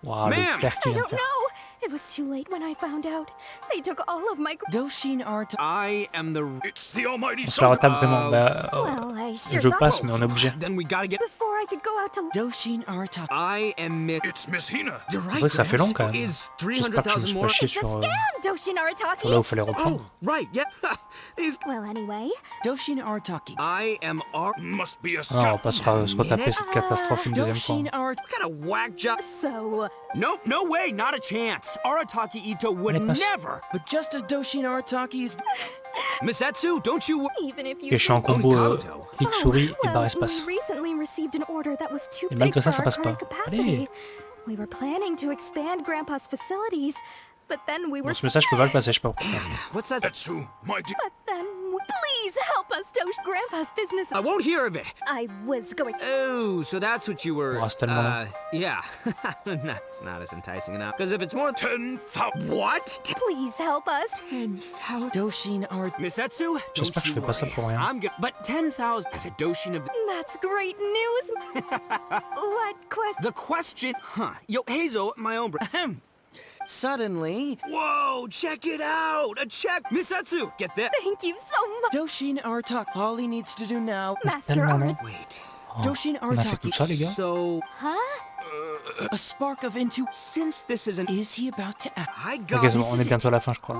Waouh, le Ma'am. flair qu'il I vient de don't faire. know. It was too late when I found out. They took all of my... Doshin Art... I am the... It's the almighty On se la retape vraiment. Oh. Bah, Well, I sure je thought passe, mais on est obligé. Then we gotta get... before I could go out to... Doshin Arataki. I am Miss... It's Miss Hina. You're C'est right, vrai que ça fait long quand même. Is J'espère que je me 300,000 suis pas more... chié It's a sur, scam, Doshin Arataki! sur là où il fallait Oh, reprendre. right, yeah. Is... Well, anyway, Doshin Arataki. I am our... Must be a Ah non, on va scam. pas se retaper cette catastrophe une deuxième fois. Doshin Art... What kind of whack job... so... Nope, no way, not a chance. Arataki Ito would Mais pas- never... But just as Doshin Arataki is... Miss Etsu, don't you... Even if you... Et je suis en combo clic souris et barre espace. We recently received an order that was too Et big malgré for ça, ça our passe current pas. capacity. Allez. We were planning to expand Grandpa's facilities, but then we were... Bon, ce message je peux pas le passer, je sais pas pourquoi. What's that? Etsu, my dear. But then... Please help us, Dosh. Grandpa's business... I won't hear of it. I was going... Oh, so that's what you were... Oh, c'est tellement long. Yeah. No, it's not as enticing enough. Because if it's more... 10,000. What? Please help us. 10,000... Doshin Art... Miss Etsu, J'espère que je fais pas ça pour rien. I'm good. But 10,000 as a Doshin of... That's great news. What question? The question... Huh. Yo, Heizou, my own... Suddenly... Whoa, check it out! A check! Miss Etsu, get that? Thank you so much, Doshin Arataki. All he needs to do now... Master tellement long. Art. Wait. Oh, Doshin on a fait tout ça les Arataki. gars. So, Huh? A spark of into... since this is an... Is he about to act? I got... Ok, c'est bon, on est bientôt à la fin je crois.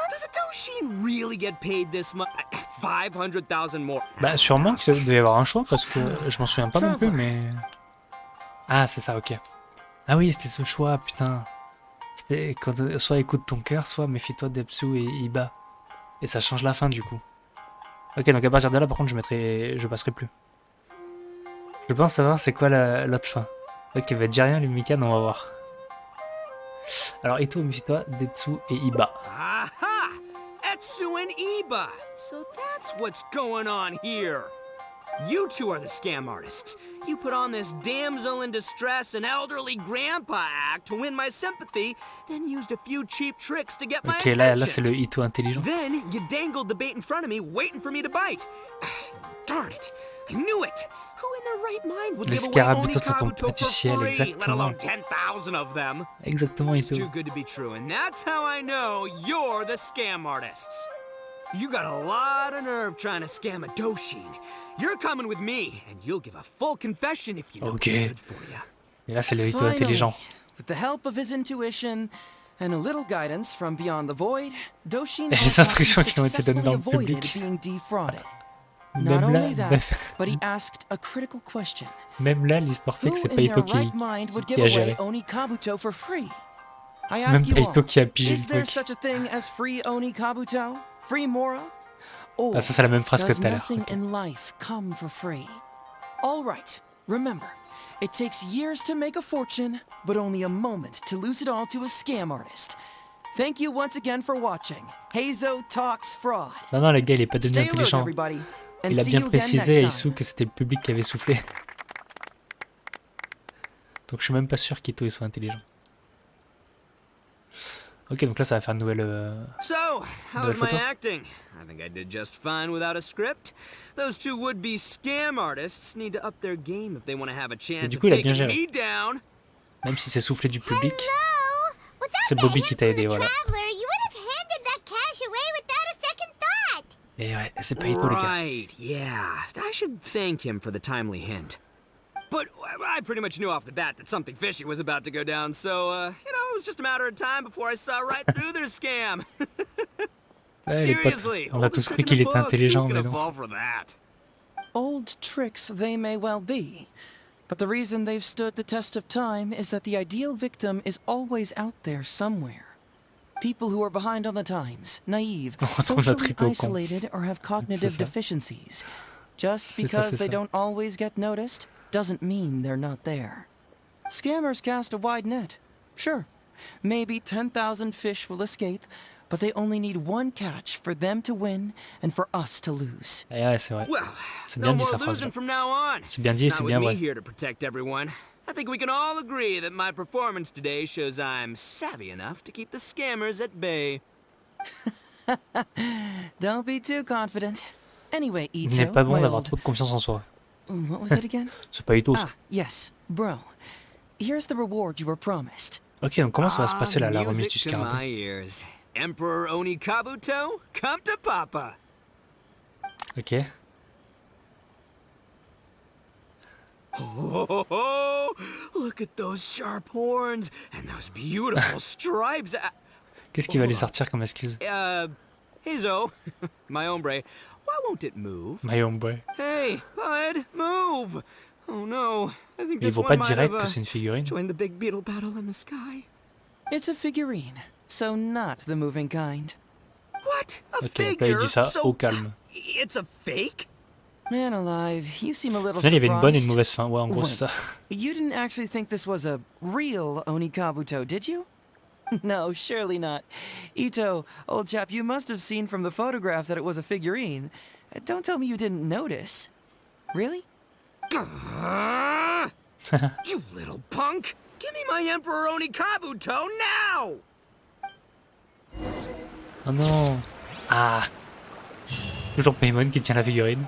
Does a Doshin really get paid this much? 500,000 more. Bah sûrement qu'il doit y avoir un choix parce que je m'en souviens pas non plus mais... Ah c'est ça, ok. Ah oui c'était ce choix, putain. C'était quand soit écoute ton cœur, soit méfie-toi d'Epsu et Iba. Et ça change la fin du coup. Ok, donc à partir de là par contre je passerai plus. Je pense savoir c'est quoi l'autre fin. Ok, bah dis rien Lumikan, on va voir. Alors Ito, méfie-toi d'Etsu et Iba. Aha! Etsu and Iba! So that's what's going on here. You two are the scam artists. You put on this damsel in distress and elderly grandpa act to win my sympathy, then used a few cheap tricks to get my Ok, attention. là c'est le Ito intelligent. Then you dangled the bait in front of me, waiting for me to bite. Darn it! I knew it! Who in their right mind would Les give away scarabitos te tombent Onikabuto pas du for ciel, free, let exactement. alone 10,000 of them? Exactement It's Ito. too good to be true, and that's how I know you're the scam artists. You got a lot of nerve trying to scam a Doshin. You're coming with me, and you'll give a full confession if you know Ok. what's good for you. Et là c'est le Ito Finally, intelligent. with the help of his intuition and a little guidance from beyond the void, Doshin Et les Arataki instructions qui ont été données dans le successfully avoided public. being defrauded. Not Même là, only that, but he asked a critical question. même là l'histoire fait Who que c'est in pas Ito their right mind would give qui a away géré. Onikabuto for free? I C'est ask même you pas Ito all, qui a pigé is le there truc. such a thing as free Onikabuto? Free Mora? Or Ah ça c'est la même phrase que does tout à l'heure. nothing Ok. in life come for free? All right, remember, it takes years to make a fortune, but only a moment to lose it all to a scam artist. Thank you once again for watching. Heizou Talks Fraud. Non non les gars il est pas devenu Stay alert, intelligent. everybody, and Il a see bien you again précisé à next time. Heizou que c'était le public qui avait soufflé. Donc je suis même pas sûr qu'Ito il soit intelligent. Ok, donc là ça va faire une nouvelle... So, how's Nouvelle my photo. acting? I think I did just fine without a script. Those two would-be scam artists need to up their game if they want to have a chance du of coup, il a bien taking géré. me down. Même si c'est soufflé du public. Hello? Without C'est that Bobby hint qui t'a from aidé, the voilà. traveler, you would have handed that cash away without a second thought. Et ouais, c'est pas Ito les gars. Right, yeah. I should thank him for the timely hint. But I pretty much knew off the bat that something fishy was about to go down, so, it was just a matter of time before I saw right through their scam. Ouais, les potes, Seriously, on a tous cru qu'il était intelligent, mais non. fall for that? Old tricks they may well be, but the reason they've stood the test of time is that the ideal victim is always out there somewhere. People who are behind on the times, naive, On retrouve notre socially Ito con. isolated, or have cognitive ça. deficiencies. Just C'est ça, because c'est they ça. don't always get noticed doesn't mean they're not there. Scammers cast a wide net, sure, Maybe 10,000 fish will escape, but they only need one catch for them to win and for us to lose. Et ouais, c'est vrai. Well, C'est no bien dit more sa phrase. losing from now on. C'est bien dit, c'est Not bien with me vrai. here to protect everyone. I think we can all agree that my performance today shows I'm savvy enough to keep the scammers at bay. Don't be too confident. Anyway, Il Ito, n'est pas bon my d'avoir old... trop de confiance en soi. What was it again? C'est pas Ito, ça. Ah, yes, bro. Here's the reward you were promised. Ok, donc comment ça va se passer là, la remise Music du to my scarabée? ears. Emperor Oni Kabuto, come to Papa. Ok. Oh, look at those sharp horns and those beautiful stripes. Qu'est-ce qui va lui sortir comme excuse? Heizou, my hombre, why won't it move? My homeboy. Hey, bud, move! Oh no, I think Ils this vont one pas might direct have que c'est une figurine. joined the big beetle battle in the sky. It's a figurine, so not the moving kind. What? A Ok, donc là il figure? dit ça So au calme. it's a fake? Man alive, you seem a Au little final, il y avait une bonne et une surprised. mauvaise fin. Ouais, en gros, Wait, c'est ça. You didn't actually think this was a real Onikabuto, did you? No, surely not. Ito, old chap, you must have seen from the photograph that it was a figurine. Don't tell me you didn't notice. Really? You little punk! Give me my Emperor Oni Kabuto now! Oh non. Ah. Toujours Paimon qui tient la figurine.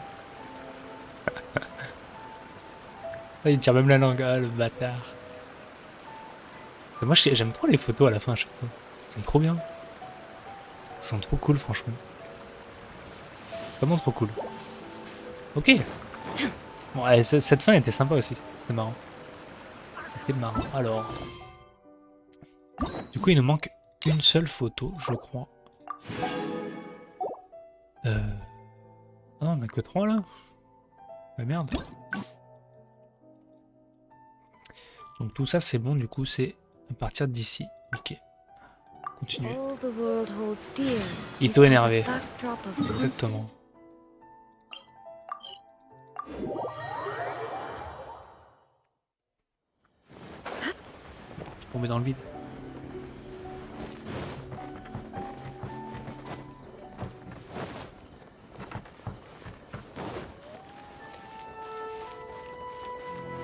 Ah, il tire même la langue, ah, le bâtard. Et moi j'aime trop les photos à la fin à chaque fois. Elles sont trop bien. Elles sont trop cool franchement. Vraiment trop cool. Ok. Bon, allez, cette fin était sympa aussi. C'était marrant. C'était marrant. Alors. Du coup il nous manque une seule photo, je crois. Ah non, on a que 3 là. Bah merde. Donc tout ça c'est bon, du coup c'est à partir d'ici. Ok. Continuez. Ito énervé. Exactement. Je suis tombé dans le vide.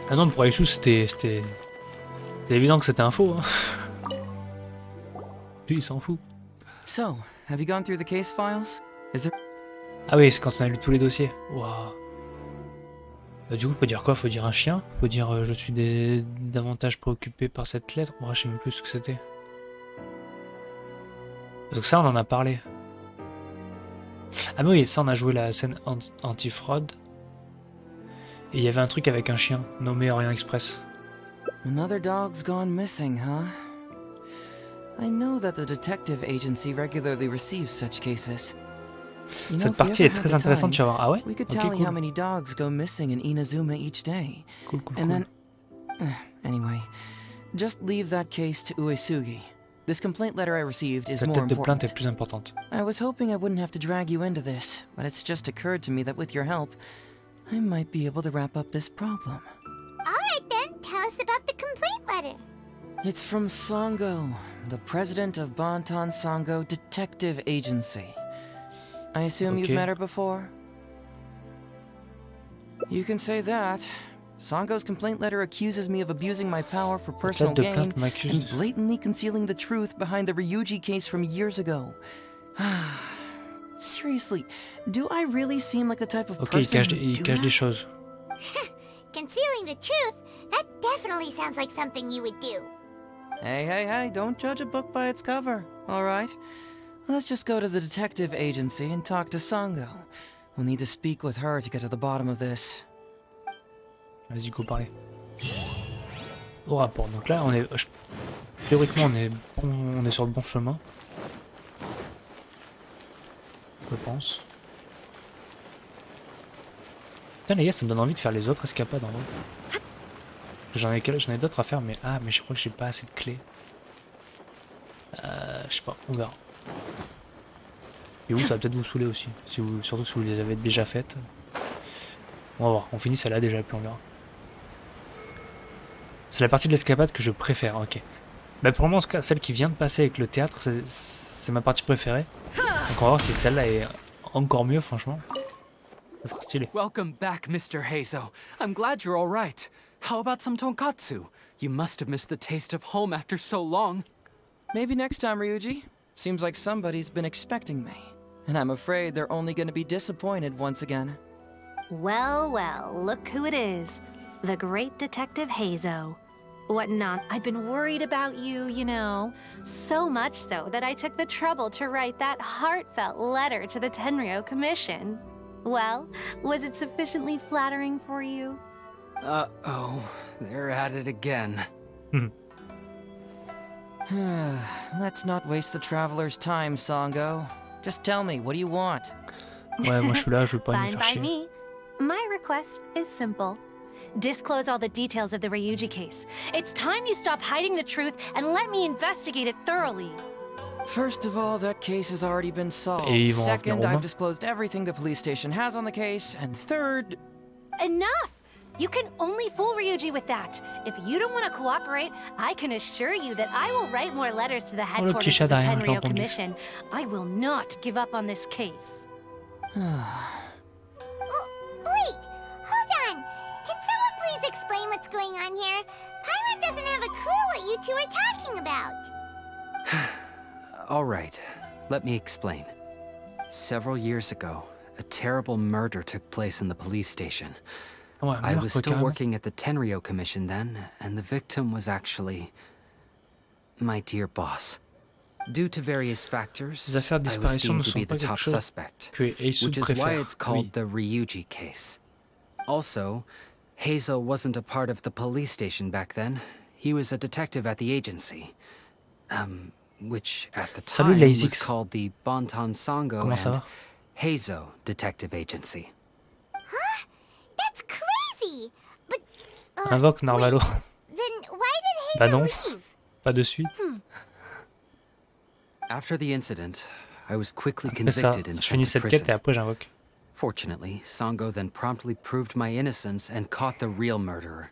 Ah non, pour Aishu, c'était évident que c'était un faux. Hein. Lui, il s'en fout. So, have you gone through the case files? Is there... Ah oui, c'est quand on a lu tous les dossiers. Waouh. Du coup, faut dire quoi? Faut dire un chien? Faut dire je suis davantage préoccupé par cette lettre? Moi, je sais même plus ce que c'était. Parce que ça, on en a parlé. Ah mais oui, ça, on a joué la scène anti-fraude. Et il y avait un truc avec un chien, nommé Orient Express. Another dog's gone missing, huh? I know that the detective agency regularly receives such cases. You know, Cette if we partie ever est had très the intéressante, tu time, vas voir. Ah ouais? we could Ok, tally how cool. many dogs go missing in Inazuma each day. Cool, cool, And cool. then... anyway, just leave that case to Uesugi. This complaint letter I received is La more tête de plainte important. est plus importante. I was hoping I wouldn't have to drag you into this, but it's just occurred to me that with your help, I might be able to wrap up this problem. Alright then, tell us about the complaint letter. It's from Sango, the president of Bantan Sango Detective Agency. I assume you've Okay. met her before? You can say that. Sango's complaint letter accuses me of abusing my power for personal lettre de gain plainte m'accuse. and blatantly concealing the truth behind the Ryuji case from years ago. Seriously, do I really seem like the type of Ok, il person cache, who il do cache that? des choses. Concealing the truth? That definitely sounds like something you would do. Hey, don't judge a book by its cover, alright? Let's just go to the detective agency and talk to Sango. We'll need to speak with her to get to the bottom of this. Vas-y, go parler. Au rapport. Donc là, on est, théoriquement, on est sur le bon chemin. Je pense. Putain, les gars, ça me donne envie de faire les autres escapades en vrai. J'en ai d'autres à faire, mais mais je crois que j'ai pas assez de clés. Je sais pas, on verra. Et vous, ça va peut-être vous saouler aussi, surtout si vous les avez déjà faites. On va voir, on finit celle-là déjà, puis on verra. C'est la partie de l'escapade que je préfère, ok. Bah pour moi en tout cas, celle qui vient de passer avec le théâtre, c'est ma partie préférée. Donc on va voir si celle-là est encore mieux franchement. Ça sera stylé. Welcome back, Mr. Heizou. I'm glad you're all right. How about some tonkatsu? You must have missed the taste of home after so long. Maybe next time, Ryuji. Seems like somebody's been expecting me. And I'm afraid they're only gonna be disappointed once again. Well, well, look who it is. The great Detective Heizou. What not? I've been worried about you, you know. So much so that I took the trouble to write that heartfelt letter to the Tenryou Commission. Well, was it sufficiently flattering for you? Uh-oh, they're at it again. Let's not waste the traveler's time, Sango. Just tell me, what do you want? Ouais, moi je suis là, je veux pas me Fine faire by chier. me. My request is simple. Disclose all the details of the Ryuji case. It's time you stop hiding the truth and let me investigate it thoroughly. First of all, that case has already been solved. Et ils vont en venir Second, aux mains. I've disclosed everything the police station has on the case. And third... Enough! You can only fool Ryuji with that. If you don't want to cooperate, I can assure you that I will write more letters to the le headquarters petit chat of the derrière, je l'ai Tenryou entendu. Commission. I will not give up on this case. Wait, hold on. Can someone please explain what's going on here? Paimon doesn't have a clue what you two are talking about. All right, let me explain. Several years ago, a terrible murder took place in the police station. Ouais, I meurtre, was still carrément. working at the Tenryou Commission then, and the victim was actually my dear boss. Due to various factors, Les affaires de I was disparition ne deemed to sont be pas the quelque top chose suspect, que Heizou which is why préfère. it's called Oui. the Ryuji case. Also, Heizou wasn't a part of the police station back then. He was a detective at the agency. Which at the Salut, time les was X. called the Bonton Sango Comment ça and va? Heizou Detective Agency. Huh? That's crazy! But, Invoque Narvalo. then why did Bah Hazel non, leave? pas de suite. After the incident, I was quickly Après ça, convicted and je sent finis to cette quête et prison. après j'invoque. Fortunately, Sango then promptly proved my innocence and caught the real murderer.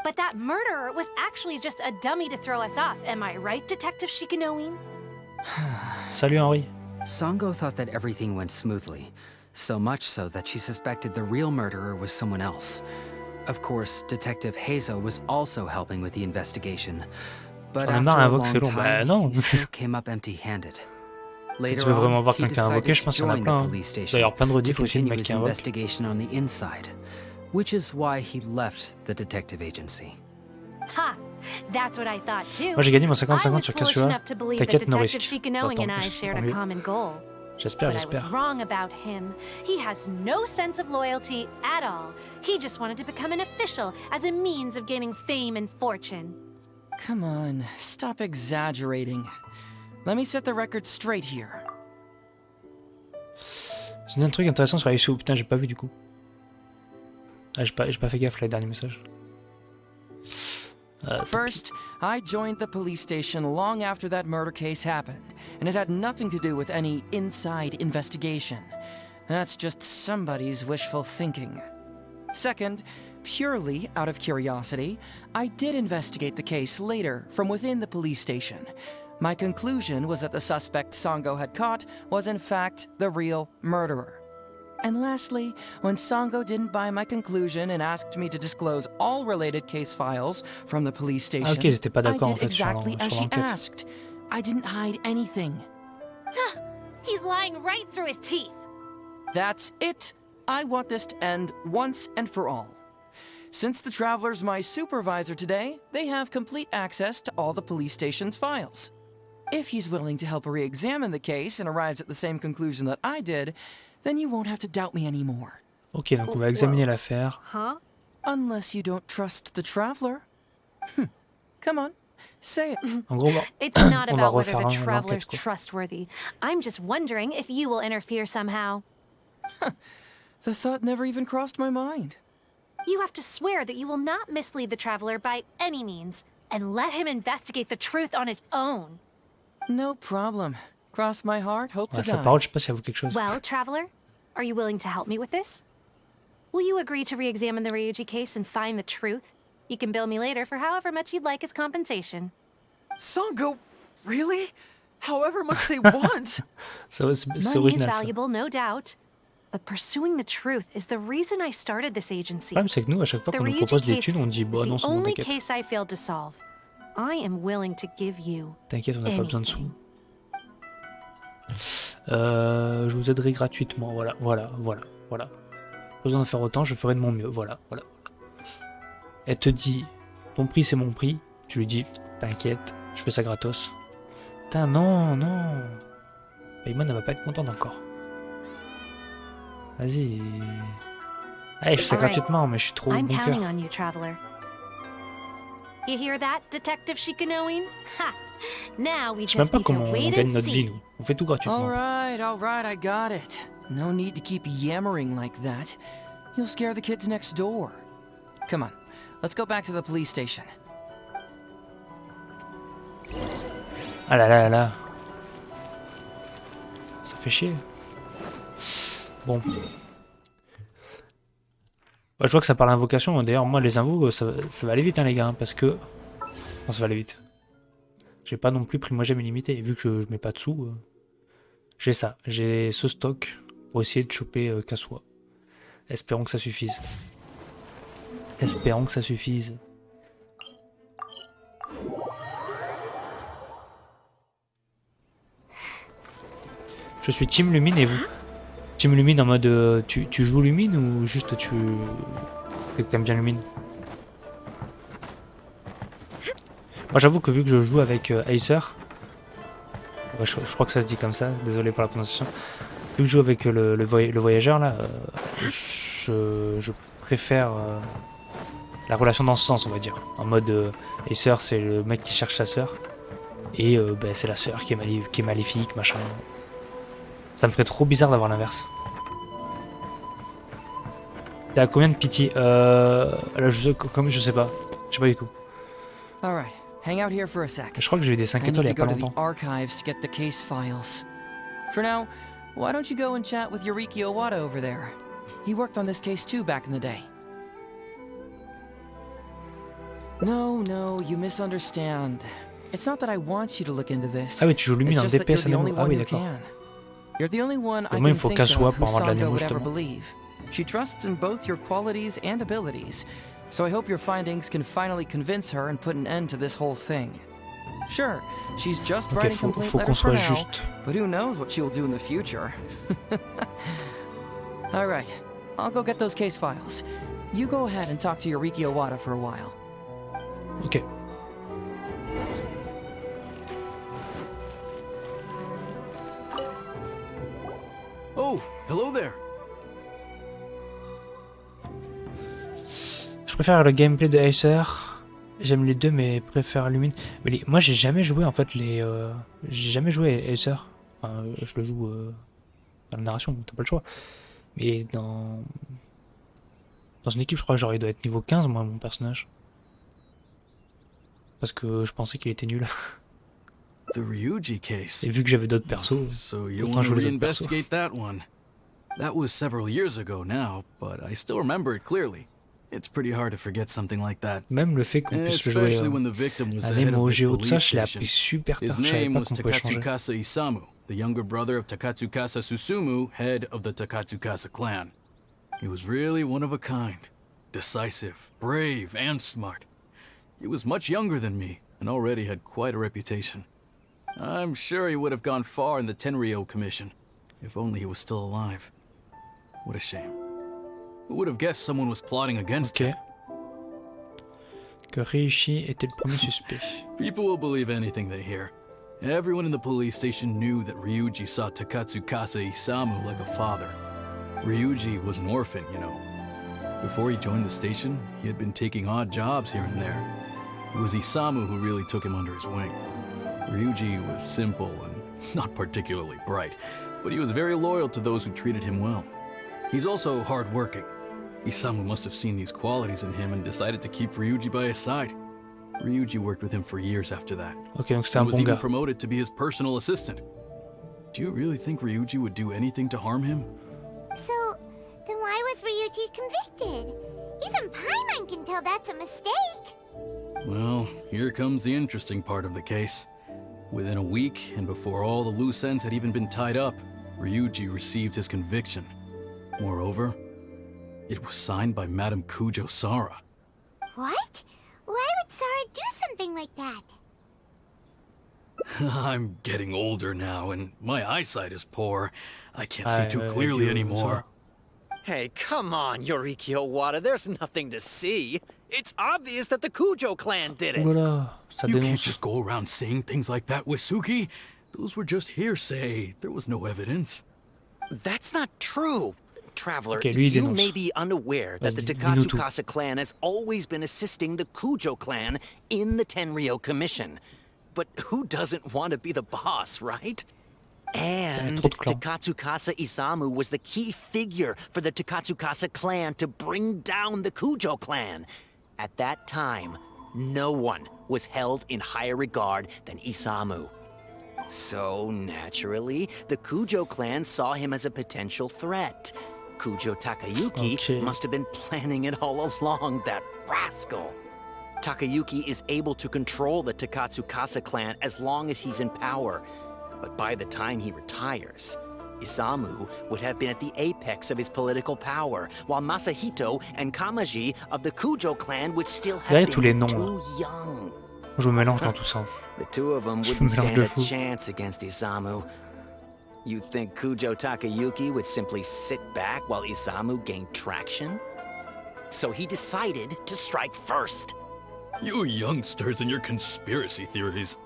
But that murderer was actually just a dummy to throw us off, am I right, Detective Shikanoin? Salut Henri. Sango thought that everything went smoothly, so much so that she suspected the real murderer was someone else. Of course, Detective Heizou was also helping with the investigation, but J'en ai after marre, a invoque, long c'est long. Bah time, non. he still came up empty-handed. Si Later tu veux vraiment on, voir he quelqu'un invoquer, decided je pense to qu'il y en a join the plein. police Il station doit y avoir plein de to rediffs aussi de continue mecs his qui invoquent. investigation on the inside, which is why he left the detective agency. Ha! That's what I thought too. Moi j'ai gagné mon I 50-50 was sur foolish Kasua. enough to believe Ta that quête no Detective risk. Shikanoin and I Tant shared a mieux. common goal. J'espère, But I was j'espère. wrong about him. He has no sense of loyalty at all. He just wanted to become an official as a means of gaining fame and fortune. Come on, stop exaggerating. Let me set the record straight here. J'ai dit un truc intéressant sur Heizou. Putain, j'ai pas vu du coup. Ah, j'ai pas fait gaffe là, les derniers messages. First, I joined the police station long after that murder case happened, and it had nothing to do with any inside investigation. That's just somebody's wishful thinking. Second, purely out of curiosity, I did investigate the case later from within the police station. My conclusion was that the suspect Sango had caught was in fact the real murderer. And lastly, when Sango didn't buy my conclusion and asked me to disclose all related case files from the police station, ok, ils étaient pas I d'accord, en did fait, sur exactly as she l'enquête. asked. I didn't hide anything. He's lying right through his teeth. That's it. I want this to end once and for all. Since the Traveler's my supervisor today, they have complete access to all the police station's files. If he's willing to help re-examine the case and arrives at the same conclusion that I did, then you won't have to doubt me anymore. Ok, donc on va examiner l'affaire. Huh? Unless you don't trust the Traveler. Come on, say it. En gros, It's not on va about whether refaire the l'enquête, traveler's quoi. trustworthy. I'm just wondering if you will interfere somehow. The thought never even crossed my mind. You have to swear that you will not mislead the traveler by any means, and let him investigate the truth on his own. No problem. Cross my heart, hope Ouais, to sa die. parole, je sais pas si elle vaut quelque chose. Well, traveler, are you willing to help me with this? Will you agree to re-examine the Ryuji case and find the truth? You can bill me later for however much you'd like as compensation. Sango, really? However much they want. C'est Money is original ça. valuable, no doubt. But pursuing the truth is the reason I started this Le agency. problème c'est que nous, à chaque fois The qu'on nous Ryuji propose des case thunes, on dit bah is non, the c'est bon, only t'inquiète. case I failed to solve. I am willing to give you T'inquiète, on n'a pas besoin de sous. anything. Je vous aiderai gratuitement, voilà. Pas besoin de faire autant, je ferai de mon mieux, voilà. Elle te dit, ton prix c'est mon prix, tu lui dis, t'inquiète, je fais ça gratos. Putain, non. Paymon, elle va pas être contente encore. Vas-y. Allez, je fais ça Alright. gratuitement, mais je suis trop I'm bon counting cœur. on you, traveler. You hear that, Detective Shikanoin? Ha! Now we Je sais même just pas need to comment on wait gagne and notre vie, see. nous. On fait tout gratuitement. All right, I got it. No need to keep yammering like that. You'll scare the kids next door. Come on, let's go back to the police station. Ah là. Ça fait chier. Bon. Bah, je vois que ça parle invocation. D'ailleurs, moi, les invos, ça va aller vite, hein, les gars. Parce que. Non, ça va aller vite. J'ai pas non plus primogème illimité. Et vu que je mets pas de sous, j'ai ça. J'ai ce stock pour essayer de choper Kaswa. Espérons que ça suffise. Je suis Team Lumine et vous? Team Lumine en mode tu joues Lumine ou juste tu aimes bien Lumine? Moi j'avoue que vu que je joue avec Acer, ouais, je crois que ça se dit comme ça, désolé pour la prononciation. Vu que je joue avec le voyageur là, je préfère la relation dans ce sens, on va dire. En mode Acer c'est le mec qui cherche sa sœur et bah, c'est la sœur qui est maléfique, machin. Ça me ferait trop bizarre d'avoir l'inverse. T'as combien de pity? Là, je sais pas. Je sais pas du tout. All right, hang out here for a sec. Je crois que j'ai eu des 5 I étoiles il y need a to pas go to longtemps. the archives to get the case files. For now, why don't you go and chat with Yoriki Owada over there? He worked on this case too back in the day. No, you misunderstand. It's not that I want you to look into this. Ah oui, tu joues Lumine It's en just that DPS you're the only Ah one oui, who d'accord. can. You're the only one I Moi, il can faut think Kaswa of who pour avoir de Sango l'animo, would ever justement. believe. She trusts in both your qualities and abilities, so I hope your findings can finally convince her and put an end to this whole thing. Sure, she's just Ok, writing faut complaint qu'on letters for soit now, juste. but who knows what she'll do in the future. All right, I'll go get those case files. You go ahead and talk to Yoriki Owada for a while. Ok. Oh, hello there. Je préfère le gameplay de Acer. J'aime les deux, mais préfère Lumine. Mais moi, j'ai jamais joué en fait les. J'ai jamais joué à Acer. Enfin, je le joue dans la narration, t'as pas le choix. Mais dans une équipe, je crois que genre il doit être niveau 15, moi, mon personnage. Parce que je pensais qu'il était nul. The Ryuji case. Et vu que j'avais d'autres persos, So you autant want to jouer les autres persos. reinvestigate that one? That was several years ago now, but I still remember it clearly. It's pretty hard to forget something like that. Même le fait qu'on puisse le jouer Especially when the victim was à the head Nemo of au the Géo, tout ça, police je l'ai station. appris super tard. His Je savais name pas was qu'on pouvait changer. Takatsukasa Isamu, the younger brother of Takatsukasa Susumu, head of the Takatsukasa clan. He was really one of a kind. Decisive, brave, and smart. He was much younger than me, and already had quite a reputation. I'm sure he would have gone far in the Tenryo Commission, if only he was still alive. What a shame. Who would have guessed someone was plotting against Ok. him? Que Ryushi était le premier suspect. People will believe anything they hear. Everyone in the police station knew that Ryuji saw Takatsukasa Isamu like a father. Ryuji was an orphan, you know. Before he joined the station, he had been taking odd jobs here and there. It was Isamu who really took him under his wing. Ryuji was simple and not particularly bright, but he was very loyal to those who treated him well. He's also hard-working. Isamu must have seen these qualities in him and decided to keep Ryuji by his side. Ryuji worked with him for years after that. Ok, donc c'était He un was bon even gars. promoted to be his personal assistant. Do you really think Ryuji would do anything to harm him? So, then why was Ryuji convicted? Even Paimon can tell that's a mistake. Well, here comes the interesting part of the case. Within a week, and before all the loose ends had even been tied up, Ryuji received his conviction. Moreover, it was signed by Madame Kujo Sara. What? Why would Sara do something like that? I'm getting older now, and my eyesight is poor. I can't see too clearly anymore. Hey, come on, Yoriki Owada, there's nothing to see. It's obvious that the Kujo clan did it. Voilà, ça You can't dénonce. just go around saying things like that, Wisuki. Those were just hearsay. There was no evidence. That's not true. Traveler, Ok, lui, il you dénonce. may be unaware that the Vas-y, dis-nous tout. Takatsukasa clan has always been assisting the Kujo clan in the Tenryou Commission. But who doesn't want to be the boss, right? And trop de clans. Takatsukasa Isamu was the key figure for the Takatsukasa clan to bring down the Kujo clan. At that time, no one was held in higher regard than Isamu. So, naturally, the Kujo clan saw him as a potential threat. Kujo Takayuki Okay. must have been planning it all along, that rascal. Takayuki is able to control the Takatsukasa clan as long as he's in power. But by the time he retires, Isamu would have been at the apex of his political power, while Masahito and Kamaji of the Kujo clan would still have Regardez tous les been noms, too young. Je me mélange dans tout ça. The two of them Je wouldn't me mélange stand de a fou. chance against Isamu. You think Kujo Takayuki would simply sit back while Isamu gained traction? So he decided to strike first. You youngsters and your conspiracy theories.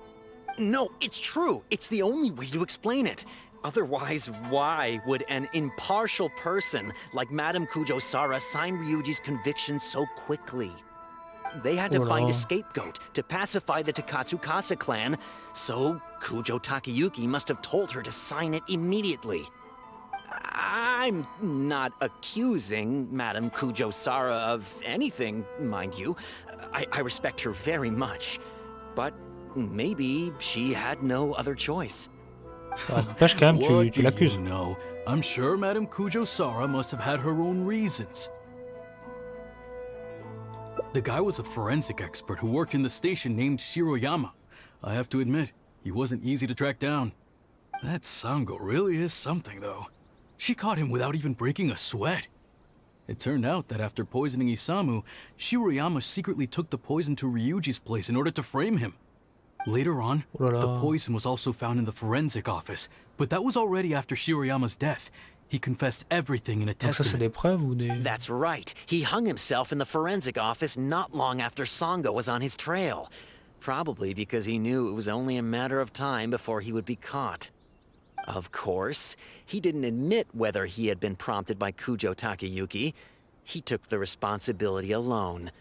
No, it's true. It's the only way to explain it. Otherwise, why would an impartial person like Madame Kujo Sara sign Ryuji's conviction so quickly? They had to Oh find là. a scapegoat to pacify the Takatsukasa clan, so Kujo Takayuki must have told her to sign it immediately. I'm not accusing Madame Kujo Sara of anything, mind you. I respect her very much. But maybe she had no other choice. Ah, n'empêche quand même, What tu do l'accuses. you know? I'm sure Madame Kujo Sara must have had her own reasons. The guy was a forensic expert who worked in the station named Shiroyama. I have to admit, he wasn't easy to track down. That Sango really is something, though. She caught him without even breaking a sweat. It turned out that after poisoning Isamu, Shiroyama secretly took the poison to Ryuji's place in order to frame him. Later on, Oh là the là. poison was also found in the forensic office, but that was already after Shiroyama's death. He confessed everything in a Donc ça, c'est des testament. preuves ou des... That's right. He hung himself in the forensic office not long after Sango was on his trail. Probably because he knew it was only a matter of time before he would be caught. Of course, he didn't admit whether he had been prompted by Kujo Takayuki. He took the responsibility alone.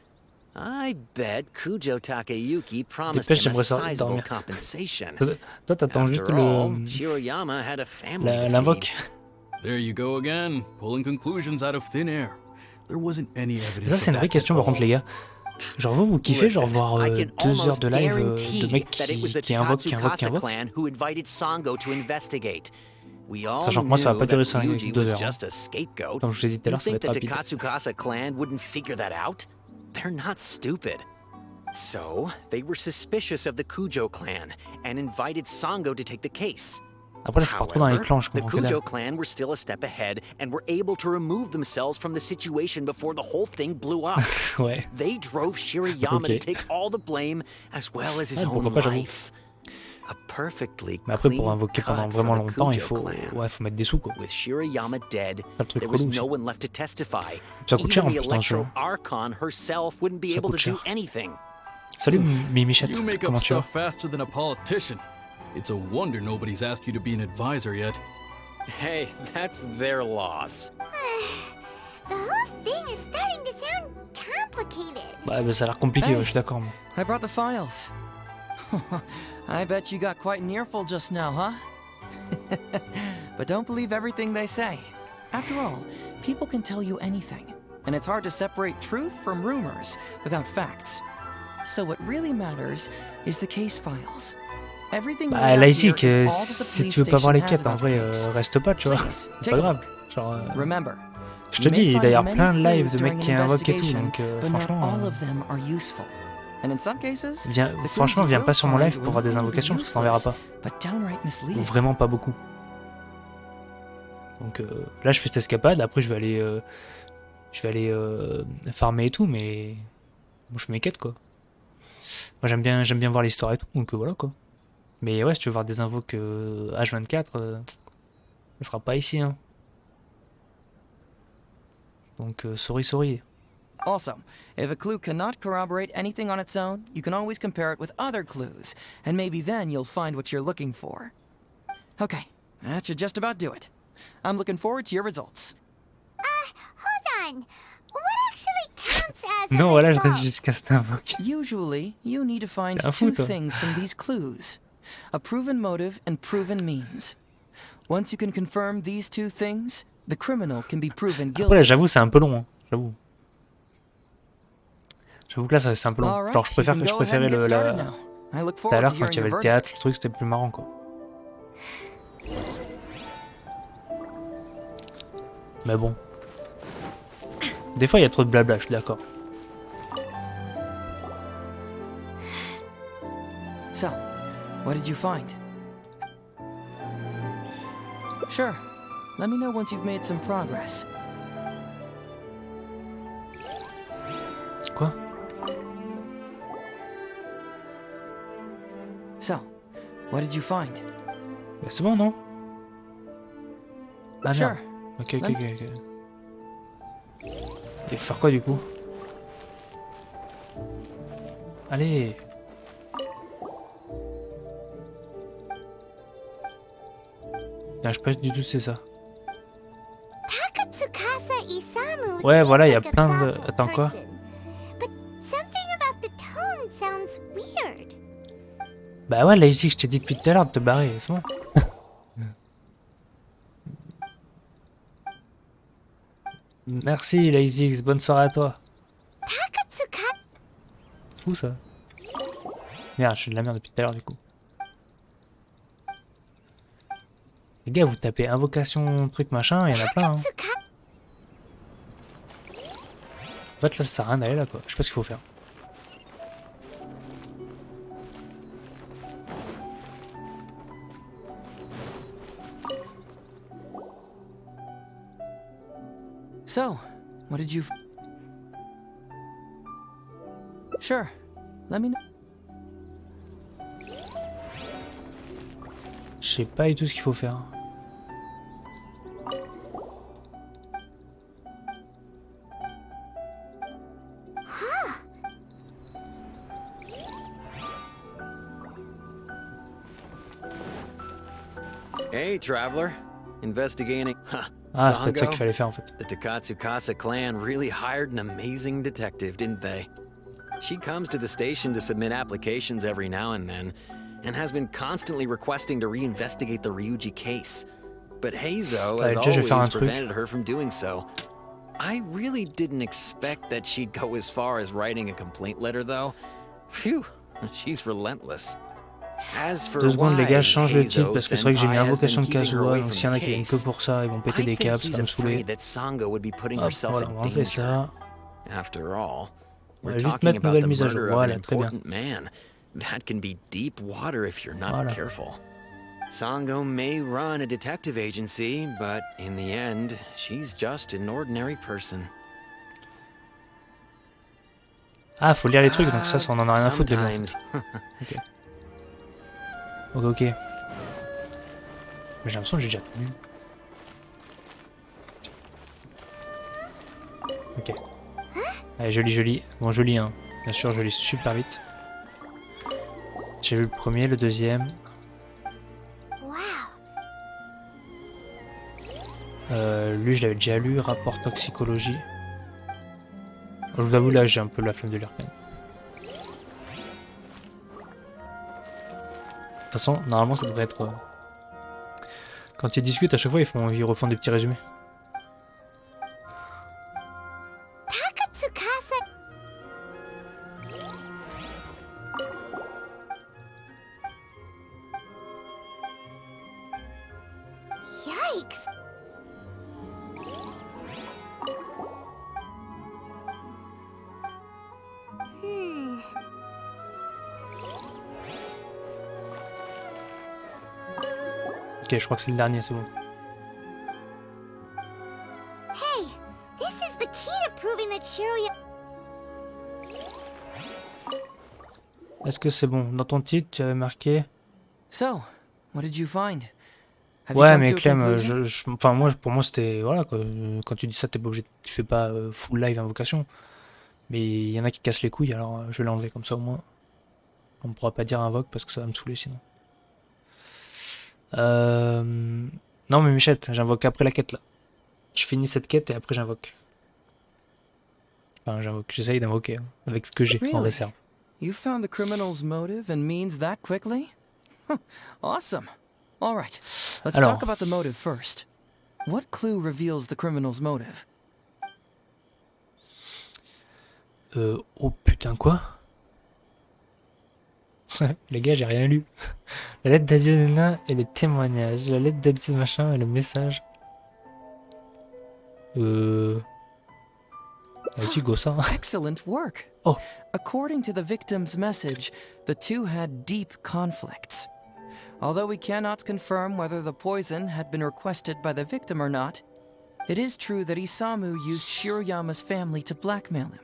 I bet Kujo Takayuki promised Dépêche, him a j'aimerais ça sizable dormir. compensation. Toi, t'attends juste After all, le... Shiroyama had a family to feed. l'invoque. There you go again, pulling conclusions out of thin air. There wasn't any evidence. Ça, c'est une of vraie that question at par contre, all. les gars. Genre, vous kiffez genre Listen, voir I can 2 heures almost de live guarantee de mecs that it was the qui invoquent, Takatsukasa clan who invited Sango to investigate. We all Sachant que moi, ça va pas knew durer that 5 Ryuji 2 was heures. just a scapegoat. Comme je l'ai dit tout à You l'heure, ça va think être the rapide. Takatsukasa clan wouldn't figure that out? They're not stupid. So, they were suspicious of the Kujo clan and invited Sango to take the case. Après, là, c'est pas trop dans les However, clans, je the comprends que Kujo dalle. clan were still a step ahead and were able to remove themselves from the situation before the whole thing blew up. Ouais. They drove Shiroyama Ok. to take all the blame as well as his Ouais, own pourquoi pas, j'avoue. life. A perfectly Mais après, pour clean invoquer pendant cut vraiment for the longtemps, il Kujo faut... clan. Ouais, faut mettre des sous, quoi. With Shiroyama dead, Le truc there was relou aussi. no one left to testify. Ça coûte cher, en Even the plus, dans ce jeu. Electro Archon herself wouldn't be Ça able to coûte do cher. anything. Salut, Mimichette. You make Comment up tu vas? stuff faster than a politician. It's a wonder nobody's asked you to be an advisor yet. Hey, that's their loss. The whole thing is starting to sound complicated. Bah, ça a l'air compliqué, Hey. ouais, je suis d'accord. I brought the files. I bet you got quite an earful just now, huh? But don't believe everything they say. After all, people can tell you anything, and it's hard to separate truth from rumors without facts. So what really matters is the case files. Everything Bah, laid out là, here ici, is que all that the si police tu veux pas voir les station has quêtes, en about vrai, the case. reste pas, tu vois. Please, C'est take pas a grave. look. Genre, Remember, je te you dis, may il doit y avoir find plein de many lives clues de mecs during qui an invoquent et tout, investigation, donc but not franchement... all of them are useful. And in some cases, Viens, the clues franchement, you viens will pas sur mon find live will pour voir des not only be invocations parce que t'en verras useless, pas. but downright Ou misleading. vraiment pas beaucoup. Donc là, je fais cette escapade. Après, je vais aller farmer et tout, mais moi, je fais mes quêtes quoi. Moi, j'aime bien voir l'histoire et tout, donc voilà quoi. Mais ouais, si tu veux voir des invoques H24, ça sera pas ici, hein. Donc sorry. Also, if a clue cannot corroborate anything on its own, you can always compare it with other clues, and maybe then you'll find what you're looking for. Okay, that should just about do it. I'm looking forward to your results. Hold on. What actually counts as a Non, voilà, je result? reste jusqu'à cette invoque. Usually, you need to find T'es un fou, two toi. things from these clues. A proven motive and proven means. Once you can confirm these two things, the criminal can be proven Après, là, guilty. j'avoue, c'est un peu long, hein. J'avoue. J'avoue que là, c'est un peu long. Alright, Genre, je you can go préférais ahead and get started la... now. I look Tout à forward l'heure, to quand hearing il y avait your le verdict. théâtre, le truc, c'était plus marrant, quoi. Mais bon. Des fois, il y a trop de blabla, je suis d'accord. So, what did you find? Sure. Let me know once you've made some progress. Quoi? So, what did you find? Bah, c'est bon, non? Ah, Sure. merde. Ok. Et faire quoi, du coup? Allez! Ah, je sais pas du tout c'est ça. Takatsukasa Isamu Ouais, seems voilà, il y a like a plein de... thoughtful Attends, quoi? person, but something about the tone sounds weird. Bah ouais, là, ici, je t'ai dit depuis tout à l'heure de te barrer, c'est bon. Merci, Lazyx, bonne soirée à toi. Takatsuka. C'est fou, ça. Merde, je suis de la merde depuis tout à l'heure, du coup. Les gars, vous tapez invocation, truc, machin, il y en a plein, hein. Takatsuka. En fait, là, ça sert à rien d'aller là, quoi. Je sais pas ce qu'il faut faire. So, what did you... Sure. Let me know. Je sais pas du tout ce qu'il faut faire. Hey, traveler. Investigating. Huh. Ah, c'est peut-être ça Sango? qu'il fallait faire, en fait. The Takatsukasa clan really hired an amazing detective, didn't they? She comes to the station to submit applications every now and then, and has been constantly requesting to reinvestigate the Ryuji case. But Heizou has Déjà, je vais faire un always truc. prevented her from doing so. I really didn't expect that she'd go as far as writing a complaint letter, though. Phew, she's relentless. As for 2 secondes, les why gars, je change le titre Heizou parce que c'est vrai que j'ai mis Senpai has invocation de been keeping her Kazuha, away donc from s'il y en a the qui viennent que case, pour ça, ils vont péter I des think câbles, ça he's va me saouler. afraid that Sango would be putting Hop, herself voilà, in on fait danger. ça. After all, On we're va juste talking mettre about nouvelle the mise à jour. murder of an Voilà, très bien. important man. That can be deep water if you're not Voilà. careful. Sango may run a detective agency, but in the end, she's just an ordinary person. Ah, faut lire les trucs, donc ça on en a rien à foutre de lui, en fait. Sometimes. Ok. Mais j'ai l'impression que j'ai déjà tout lu. Ok. Allez, je lis. Bon, je lis, hein. Bien sûr, je lis super vite. J'ai lu le premier, le deuxième. Wow. Lui, je l'avais déjà lu, rapport toxicologie. Je vous avoue, là, j'ai un peu la flemme de lire quand même. De toute façon, normalement, ça devrait être... Quand ils discutent, à chaque fois, ils refont des petits résumés. Takatsukasa. Yikes. Ok, je crois que c'est le dernier, c'est bon. Hey, this is the key to proving that Shiroyama... Est-ce que c'est bon? Dans ton titre, tu avais marqué... So, what did you find? Have you Ouais, come mais to a Clem, conclusion? enfin moi, pour moi, c'était... Voilà, quoi. Quand tu dis ça, t'es pas obligé... Tu fais pas full live invocation. Mais il y en a qui cassent les couilles, alors je vais l'enlever comme ça au moins. On ne pourra pas dire invoque parce que ça va me saouler sinon. Non mais Michette, j'invoque après la quête là. Je finis cette quête et après j'invoque. Enfin j'invoque, j'essaye d'invoquer hein, avec ce que j'ai en Really? réserve. You found the criminal's motive and means that quickly? Awesome. All right, let's Alors. talk about the motive first. What clue reveals the criminal's motive? Oh putain quoi? Les gars, j'ai rien lu. La lettre d'adieu Nana et les témoignages. La lettre d'adieu machin et le message. Vas-y, go ça. Excellent work. Oh. According to the victim's message, the two had deep conflicts. Although we cannot confirm whether the poison had been requested by the victim or not, it is true that Isamu used Shiroyama's family to blackmail him.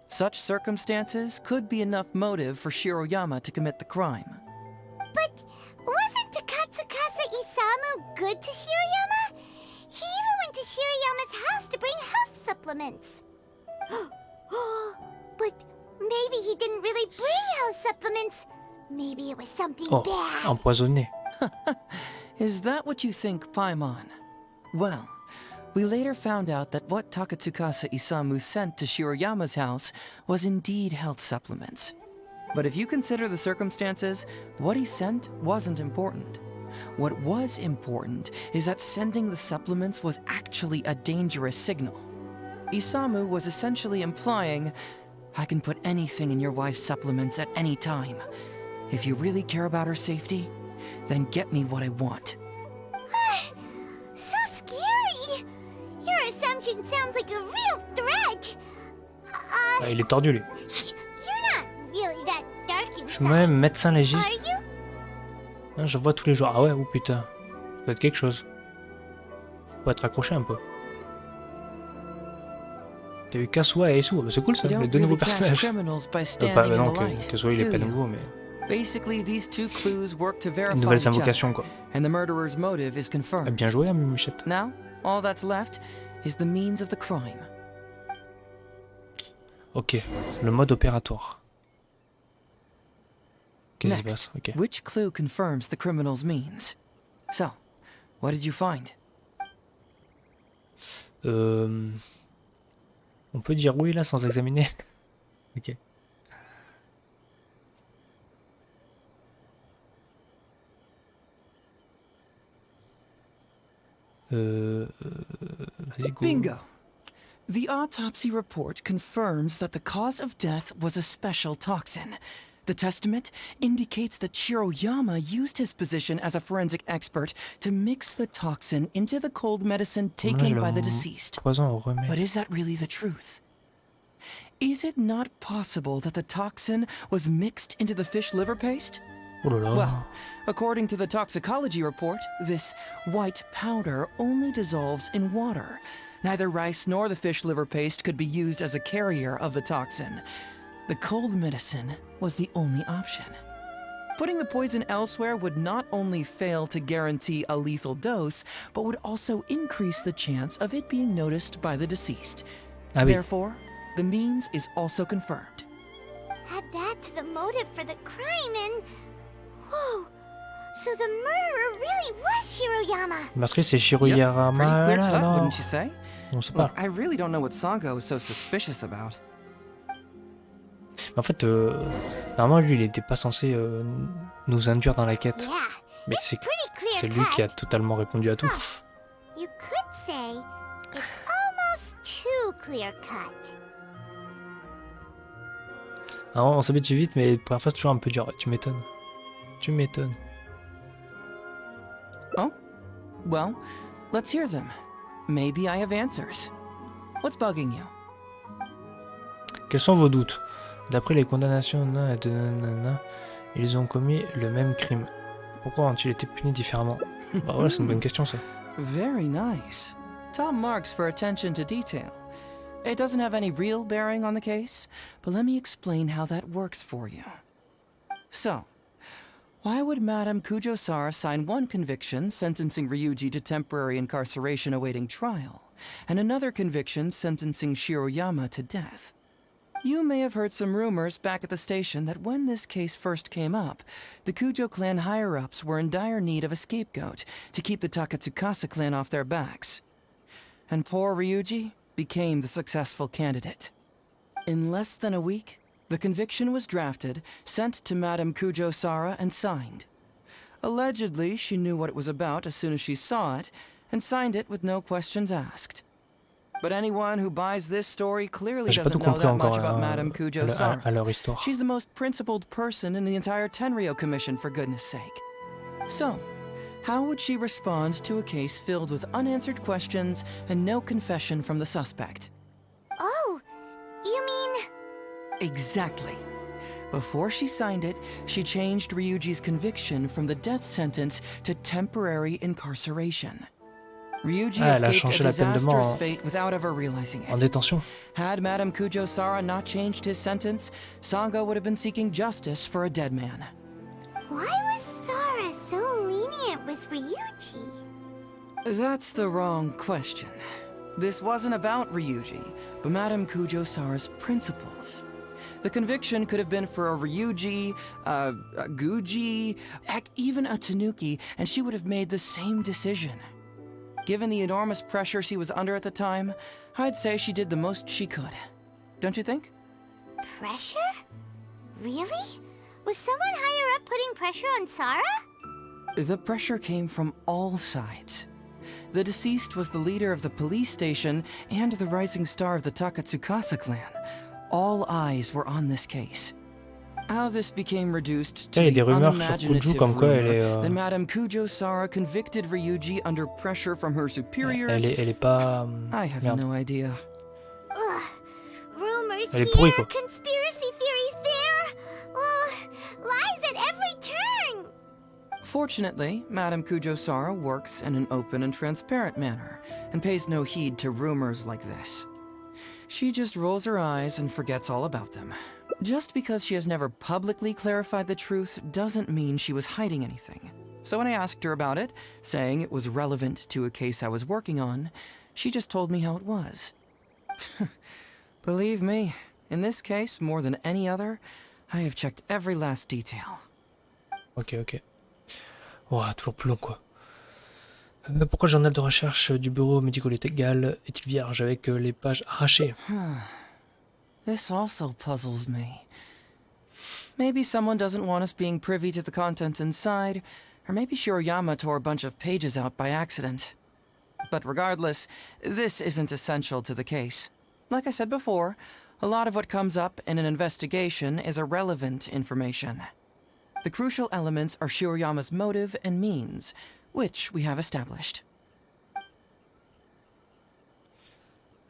Such circumstances could be enough motive for Shiroyama to commit the crime. But wasn't Takatsukasa Isamu good to Shiroyama? He even went to Shiroyama's house to bring health supplements. But maybe he didn't really bring health supplements. Maybe it was something Oh, bad. empoisonné. Is that what you think, Paimon? Well, we later found out that what Takatsukasa Isamu sent to Shiroyama's house was indeed health supplements. But if you consider the circumstances, what he sent wasn't important. What was important is that sending the supplements was actually a dangerous signal. Isamu was essentially implying, I can put anything in your wife's supplements at any time. If you really care about her safety, then get me what I want. So scary. Your assumption sounds like a real threat. Ah, il est tordu lui. You're not really that dark Je suis inside, moi-même médecin légiste. are you? Hein, je vois tous les jours. Ah ouais, oh putain. Ça peut être quelque chose. Faut être accroché un peu. T'as vu Kazuha et Heizou, bah, c'est cool ça, You les don't deux nouveaux really catch personnages. criminals by Pas, standing bah in non, the light, Kazuha il est do pas you? nouveau, mais Basically, these two clues work to verify nouvelles each other, invocations quoi. and the murderer's motive is Ah, confirmed. bien joué, hein, Michette. Now, all that's left is the means of the crime. Ok, le mode opératoire. Qu'est-ce qui se Next, passe? Ok. which clue confirms the criminal's means? So, what did you find? On peut dire oui là sans examiner. Ok. Vas-y, go. Bingo! The autopsy report confirms that the cause of death was a special toxin. The testament indicates that Shiroyama used his position as a forensic expert to mix the toxin into the cold medicine taken by the deceased. Poison au remède. But is that really the truth? Is it not possible that the toxin was mixed into the fish liver paste? Oh là là. Well, according to the toxicology report, this white powder only dissolves in water. Neither rice nor the fish liver paste could be used as a carrier of the toxin. The cold medicine was the only option. Putting the poison elsewhere would not only fail to guarantee a lethal dose, but would also increase the chance of it being noticed by the deceased. Ah oui. Therefore, the means is also confirmed. Add that to the motive for the crime and... Whoa! So the murderer really was Shiroyama! Meurtrier c'est Pretty Shiroyama clear là cut, alors. wouldn't you say? On sait pas. Look, I really don't know what Sango is so suspicious about. En fait, normalement lui il était pas censé nous induire dans la quête. Yeah, Mais it's c'est pretty clear lui qui a cut. totalement répondu à tout. You could say it's almost too clear cut. Alors, on s'habitue vite, mais la première fois c'est toujours un peu dur. Tu m'étonnes. Tu m'étonnes. Oh? Well, let's hear them. Maybe I have answers. What's bugging you? Quels sont vos doutes? D'après les condamnations, ils ont commis le même crime. Pourquoi ont-ils été punis différemment? Bah ouais, c'est une bonne question ça. Very nice. Top marks for attention to detail. It doesn't have any real bearing on the case, but let me explain how that works for you. So, why would Madame Kujo-Sara sign one conviction sentencing Ryuji to temporary incarceration awaiting trial, and another conviction sentencing Shiroyama to death? You may have heard some rumors back at the station that when this case first came up, the Kujo clan higher-ups were in dire need of a scapegoat to keep the Takatsukasa clan off their backs. And poor Ryuji became the successful candidate. In less than a week, the conviction was drafted, sent to Madame Kujo-Sara, and signed. Allegedly, she knew what it was about as soon as she saw it, and signed it with no questions asked. But anyone who buys this story clearly J'ai pas tout doesn't know compris that much encore about Madame Kujo-Sara. à leur histoire. She's the most principled person in the entire Tenryou Commission, for goodness sake. So, how would she respond to a case filled with unanswered questions and no confession from the suspect? Oh, you mean... Exactly. Before she signed it, she changed Ryuji's conviction from the death sentence to temporary incarceration. Ryuji elle a escaped changé a la peine de disastrous mort fate without ever realizing en it. détention. Had Madame Kujo-Sara not changed his sentence, Sango would have been seeking justice for a dead man. Why was Sara so lenient with Ryuji? That's the wrong question. This wasn't about Ryuji, but Madame Kujo-Sara's principles. The conviction could have been for a Ryuji, a Guji, heck, even a Tanuki, and she would have made the same decision. Given the enormous pressure she was under at the time, I'd say she did the most she could. Don't you think? Pressure? Really? Was someone higher up putting pressure on Sara? The pressure came from all sides. The deceased was the leader of the police station and the rising star of the Takatsukasa clan. All eyes were on this case. How this became reduced to Il y a the des rumeurs sur unimaginative Kuju comme quoi elle rumor est, that Madame Kujo-Sara convicted Ryuji under pressure from her superiors. elle est pas. I have Merde. no idea. Ugh. Rumors Elle est here, pourrie, quoi. conspiracy theories there. Lies at every turn. Fortunately, Madame Kujo-Sara works in an open and transparent manner and pays no heed to rumors like this. She just rolls her eyes and forgets all about them. Just because she has never publicly clarified the truth doesn't mean she was hiding anything. So when I asked her about it, saying it was relevant to a case I was working on, she just told me how it was. Believe me, in this case, more than any other, I have checked every last detail. Ok. Ouah, toujours plus long quoi. Pourquoi le journal de recherche du bureau médico-légal est-il vierge avec les pages arrachées? This also puzzles me. Maybe someone doesn't want us being privy to the content inside, or maybe Shiroyama tore a bunch of pages out by accident. But regardless, this isn't essential to the case. Like I said before, a lot of what comes up in an investigation is irrelevant information. The crucial elements are Shiroyama's motive and means, which we have established.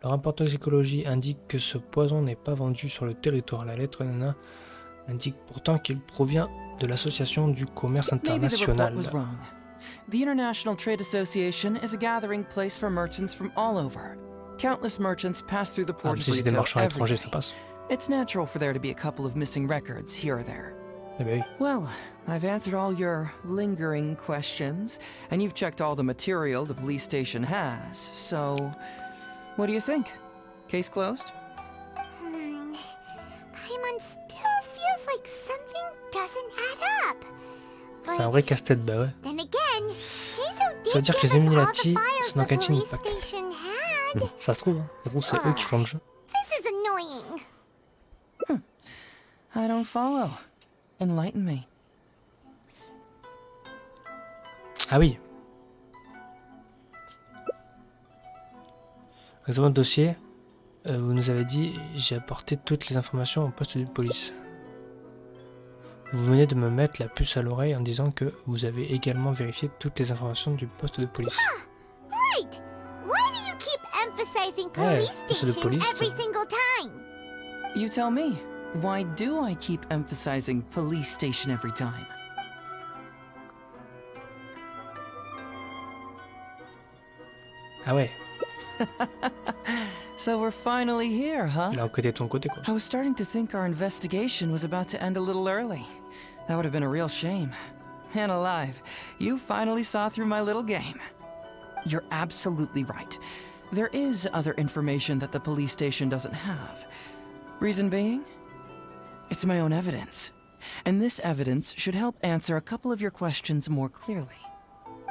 Le rapport toxicologie indique que ce poison n'est pas vendu sur le territoire. La lettre nana indique pourtant qu'il provient de l'association du commerce Maybe the report international. was wrong. The International Trade Association is a gathering place for merchants from all over. Countless merchants pass through the Ah, port mais of si c'est des retail marchands every étrangers, day. ça passe. It's natural for there to be a couple of missing records here or there. Eh ben oui. Well, I've answered all your lingering questions, and you've checked all the material the police station has, so what do you think? Case closed? Paimon still feels like something doesn't add up. C'est un vrai casse-tête, bah ouais. Then again, Heizou Ça veut did dire que give les us all Illuminati the files sont dans the Genshin police Impact. station had. Ça se trouve, hein. Ça se trouve c'est eux qui font le jeu. This is annoying. I don't follow. Enlighten me. Ah oui. Examen de dossier. Vous nous avez dit, j'ai apporté toutes les informations au poste de police. Vous venez de me mettre la puce à l'oreille en disant que vous avez également vérifié toutes les informations du poste de police. Right. Why do you keep emphasizing Ouais, police poste de station police. every single time? You tell me, why do I keep emphasizing police station every time? Ah ouais, So we're finally here, huh? il a enquêté de ton côté quoi. I was starting to think our investigation was about to end a little early. That would have been a real shame. Man alive, you finally saw through my little game. You're absolutely right. There is other information that the police station doesn't have. Reason being? It's my own evidence. And this evidence should help answer a couple of your questions more clearly.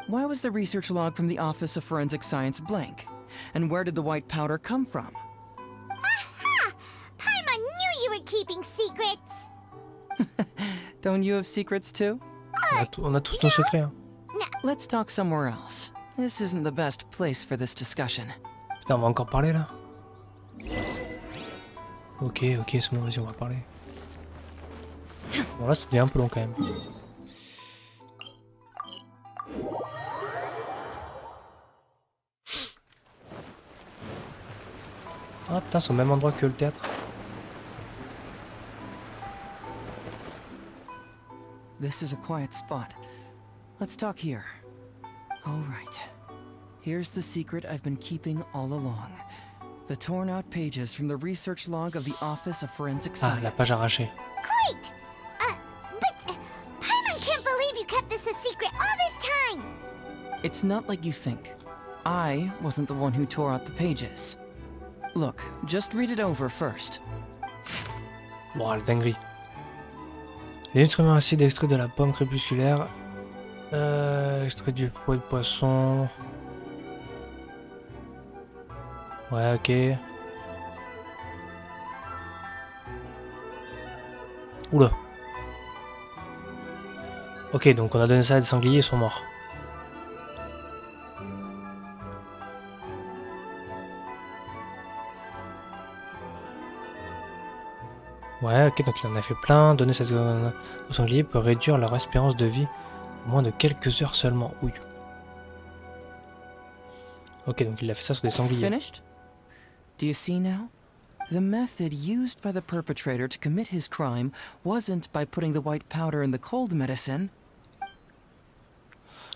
Why was the research log from the Office of Forensic Science blank? And where did the white powder come from? Aha! Paimon knew you were keeping secrets! Don't you have secrets too? On a tous nos secrets. Hein. Let's talk somewhere else. This isn't the best place for this discussion. Putain, on va encore parler là. Ok, c'est bon, vas-y, on va parler. Bon là, ça devient un peu long quand même. Ah putain, c'est au même endroit que le théâtre. This is a quiet spot. Let's talk here. All right. Here's the secret I've been keeping all along. The torn out pages from the research log of the Office of Forensic Ah, Science. la page arrachée. Great! But Paimon can't believe you kept this a secret all this time! It's not like you think. I wasn't the one who tore out the pages. Look, just read it over first. Bon, la dinguerie. Les nutriments acides extraits de la pomme crépusculaire. Extrait du foie de poisson. Ouais, ok. Oula. Ok, donc on a donné ça à des sangliers, ils sont morts. Ouais, ok, donc il en a fait plein. Donner cette aux sangliers peut réduire leur espérance de vie au moins de quelques heures seulement. Oui. Ok, donc il a fait ça sur des sangliers. Finished? Do you see now? The method used by the perpetrator to commit his crime wasn't by putting the white powder in the cold medicine.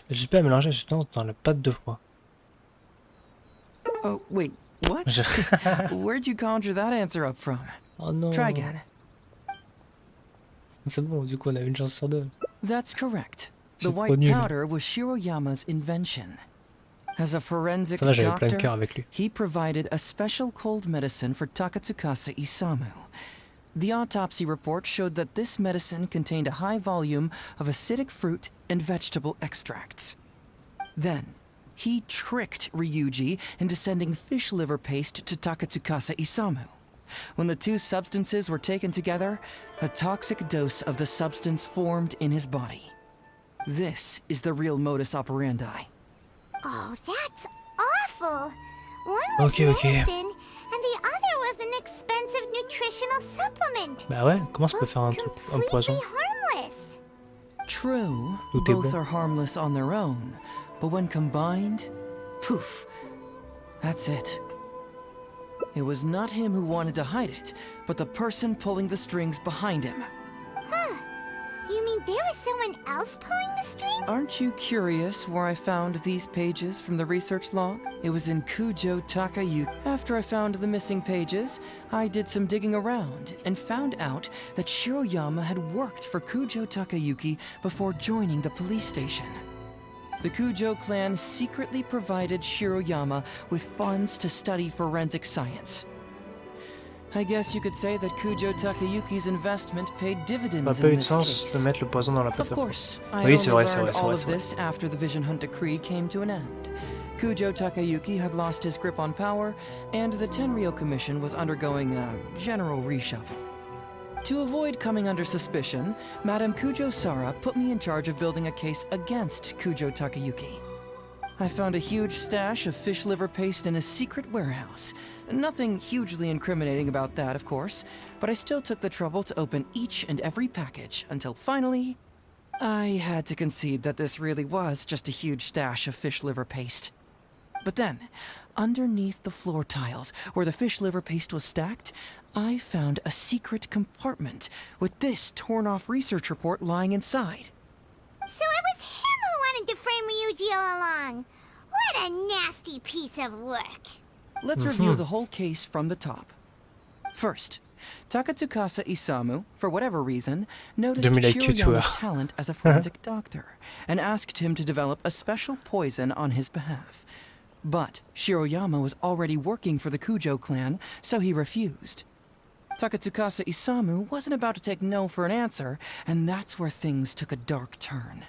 Le suspect a mélangé la substance dans la pâte de foie. Oh, wait, what? Where'd you conjure that answer up from? Oh non. Try again. C'est bon, du coup on a une chance sur deux. That's correct. The C'est trop white nul. powder was Shiroyama's invention. As a forensic Ça va, j'avais plein de cœur doctor, avec lui. he provided a special cold medicine for Takatsukasa Isamu. The autopsy report showed that this medicine contained a high volume of acidic fruit and vegetable extracts. Then, he tricked Ryuji into sending fish liver paste to Takatsukasa Isamu. When the two substances were taken together, a toxic dose of the substance formed in his body. This is the real modus operandi. Oh, that's awful! One was Ok. medicine, and the other was an expensive nutritional supplement. Bah ouais, comment ça peut Both faire un poison? completely harmless. True, Tout est both bon. are harmless on their own, but when combined, poof, that's it. It was not him who wanted to hide it, but the person pulling the strings behind him. Huh. You mean there was someone else pulling the string? Aren't you curious where I found these pages from the research log? It was in Kujo Takayuki. After I found the missing pages, I did some digging around and found out that Shiroyama had worked for Kujo Takayuki before joining the police station. The Kujo clan secretly provided Shiroyama with funds to study forensic science. I guess you could say that Kujo Takayuki's investment paid Ça dividends n'a in pas eu de this sens case. de mettre le poison dans la pâte Of de foie. course, I Oui, only c'est vrai, c'est learned vrai, c'est all vrai, of c'est vrai. this after the Vision Hunt decree came to an end. Kujo Takayuki had lost his grip on power, and the Tenryo Commission was undergoing a general reshuffle. To avoid coming under suspicion, Madame Kujo Sara put me in charge of building a case against Kujo Takayuki. I found a huge stash of fish liver paste in a secret warehouse. Nothing hugely incriminating about that, of course, but I still took the trouble to open each and every package until finally, I had to concede that this really was just a huge stash of fish liver paste. But then, underneath the floor tiles, where the fish liver paste was stacked, I found a secret compartment with this torn-off research report lying inside. So it was him who wanted to frame Ryuji all along. What What a nasty piece of work. Let's review the whole case from the top. First, Takatsukasa Isamu, for whatever reason, noticed 2000 IQ Shiroyama's tueur. talent as a forensic doctor and asked him to develop a special poison on his behalf. But Shiroyama was already working for the Kujo clan, so he refused. Takatsukasa Isamu wasn't about to take no for an answer, and that's where things took a dark turn.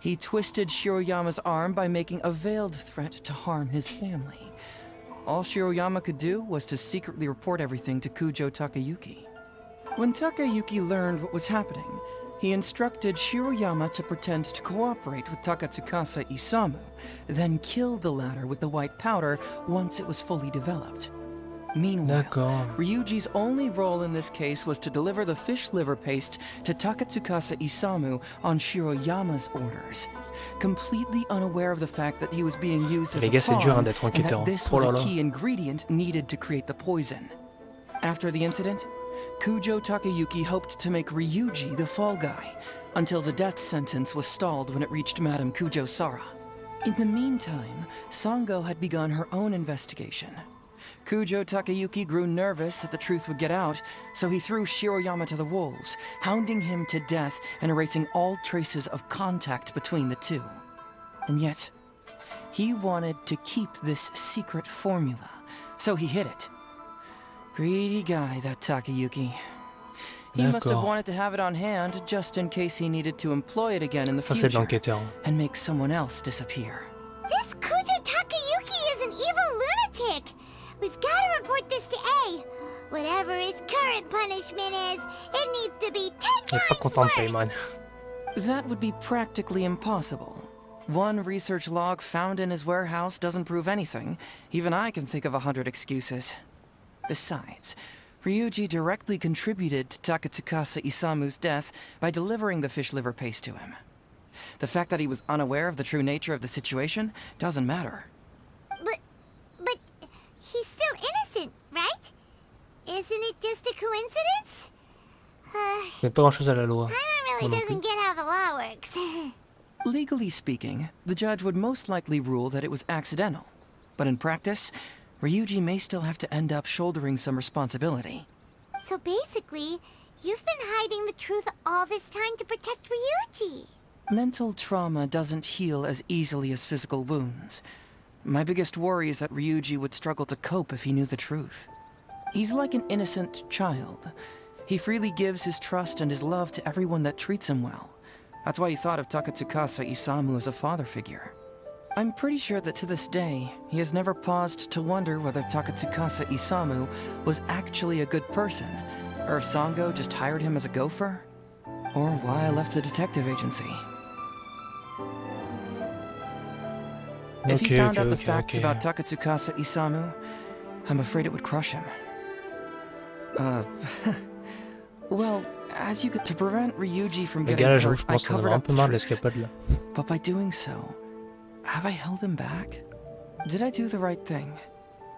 He twisted Shiroyama's arm by making a veiled threat to harm his family. All Shiroyama could do was to secretly report everything to Kujo Takayuki. When Takayuki learned what was happening, he instructed Shiroyama to pretend to cooperate with Takatsukasa Isamu, then kill the latter with the white powder once it was fully developed. Meanwhile, Ryuji's only role in this case was to deliver the fish liver paste to Takatsukasa Isamu on Shiroyama's orders, completely unaware of the fact that he was being used as a pawn, and that this was a key ingredient needed to create the poison. After the incident, Kujo Takayuki hoped to make Ryuji the fall guy, until the death sentence was stalled when it reached Madame Kujo Sara. In the meantime, Sango had begun her own investigation. Kujo Takayuki grew nervous that the truth would get out, so he threw Shiroyama to the wolves, hounding him to death and erasing all traces of contact between the two. And yet, he wanted to keep this secret formula, so he hid it. Greedy guy, that Takayuki. He must have wanted to have it on hand just in case he needed to employ it again in the future and make someone else disappear. This Kujo Takayuki is an evil lunatic. We've got to report this to A. Whatever his current punishment is, it needs to be 10 times worse. That would be practically impossible. One research log found in his warehouse doesn't prove anything. Even I can think of 100 excuses. Besides, Ryuji directly contributed to Takatsukasa Isamu's death by delivering the fish liver paste to him. The fact that he was unaware of the true nature of the situation doesn't matter. But he's still innocent, right? Isn't it just a coincidence? Paimon really doesn't get how the law works. Legally speaking, the judge would most likely rule that it was accidental. But in practice, Ryuji may still have to end up shouldering some responsibility. So basically, you've been hiding the truth all this time to protect Ryuji. Mental trauma doesn't heal as easily as physical wounds. My biggest worry is that Ryuji would struggle to cope if he knew the truth. He's like an innocent child. He freely gives his trust and his love to everyone that treats him well. That's why he thought of Takatsukasa Isamu as a father figure. I'm pretty sure that to this day, he has never paused to wonder whether Takatsukasa Isamu was actually a good person, or if Sango just hired him as a gopher, or why I left the detective agency. If he found out the facts about Takatsukasa Isamu, I'm afraid it would crush him. Well, as you get to prevent Ryuji from getting hurt, I covered up the truth. But by doing so, have I held him back? Did I do the right thing?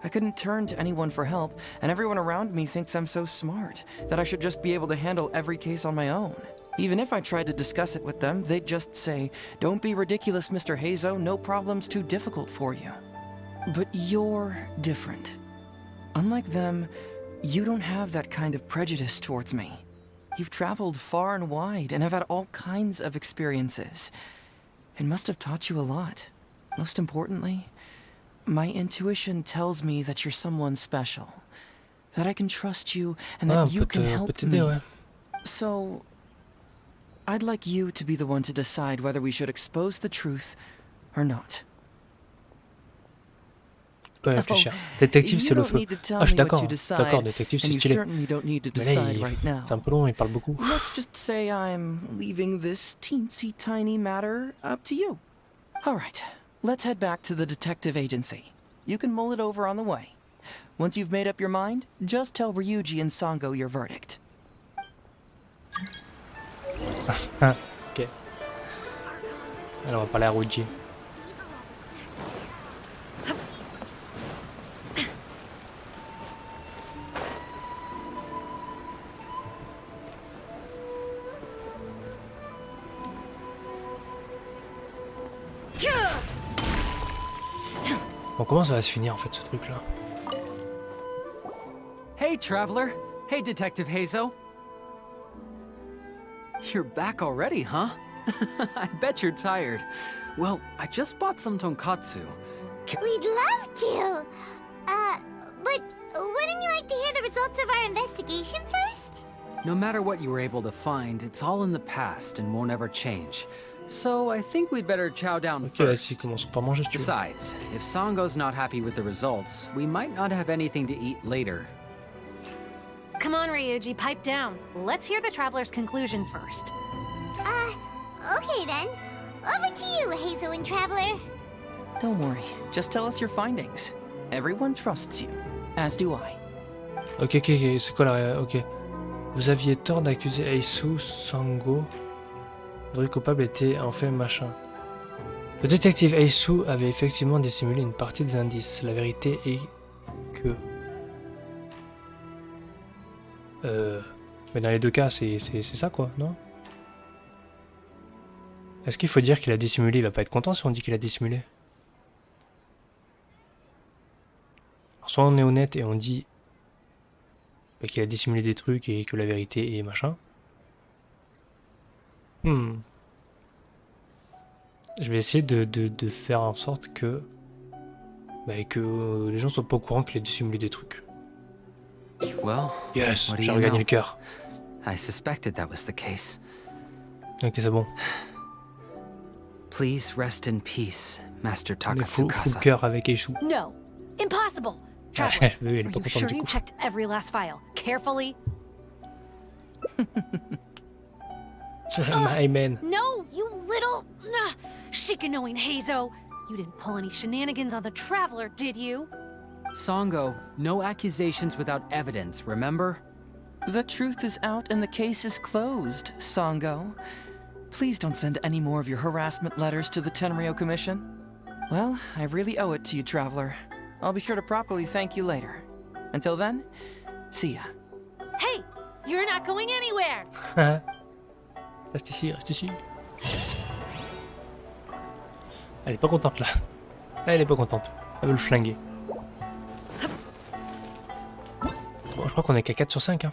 I couldn't turn to anyone for help, and everyone around me thinks I'm so smart that I should just be able to handle every case on my own. Even if I tried to discuss it with them, they'd just say, "Don't be ridiculous, Mr. Heizou, no problem's too difficult for you." But you're different. Unlike them, you don't have that kind of prejudice towards me. You've traveled far and wide and have had all kinds of experiences. It must have taught you a lot. Most importantly, my intuition tells me that you're someone special, that I can trust you and that you can help me. So, I'd like you to be the one to decide whether we should expose the truth or not. Pas réfléchir. Détective, c'est le feu. Ah, je suis d'accord. D'accord, détective, c'est stylé. Mais là, c'est un peu long, il parle beaucoup. Let's just say I'm leaving this teensy tiny matter up to you. All right, let's head back to the detective agency. You can mull it over on the way. Once you've made up your mind, just tell Ryuji and Sango your verdict. Ok. Alors, on va parler à Ryuji. Bon, comment ça va se finir en fait ce truc là? Hey, traveler. Hey, Detective Heizou. You're back already, huh? I bet you're tired. Well, I just bought some tonkatsu. We'd love to. But wouldn't you like to hear the results of our investigation first? No matter what you were able to find, it's all in the past and won't ever change. So I think we'd better chow down Ok, vas-y, first. commençons par manger si tu veux. Besides, if Sango's not happy with the results, we might not have anything to eat later. Come on, Ryuji, pipe down. Let's hear the traveler's conclusion first. Okay then. Over to you, Heizou and Traveler. Don't worry, just tell us your findings. Everyone trusts you, as do I. Ok, c'est quoi la... Ok. Vous aviez tort d'accuser Heizou, Sango. Le vrai coupable était en fait machin. Le détective Heizou avait effectivement dissimulé une partie des indices. La vérité est que... Mais dans les deux cas, c'est ça quoi, non? Est-ce qu'il faut dire qu'il a dissimulé? Il va pas être content si on dit qu'il a dissimulé. Alors, soit on est honnête et on dit qu'il a dissimulé des trucs et que la vérité est machin. Je vais essayer de faire en sorte que les gens soient pas au courant qu'il a dissimulé des trucs. Well, Yes, what do j'ai you regagné know? le cœur. I suspected that was the case. Ok, c'est bon. Please rest in peace, Master On est fou le Takatsukasa. cœur avec Heizou. No, impossible. Traveler, Oui, elle est are pas you contente sure du you coup. checked every last file carefully? My man. No, you little Shikanoin Heizou. You didn't pull any shenanigans on the traveler, did you? Sango, no accusations without evidence, remember? The truth is out and the case is closed, Sango. Please don't send any more of your harassment letters to the Tenryo Commission. Well, I really owe it to you, Traveler. I'll be sure to properly thank you later. Until then, see ya. Hey, you're not going anywhere. Reste ici, reste ici. Elle est pas contente là. Elle est pas contente. Elle veut le flinguer. Bon, je crois qu'on est qu'à 4 sur 5. Hein.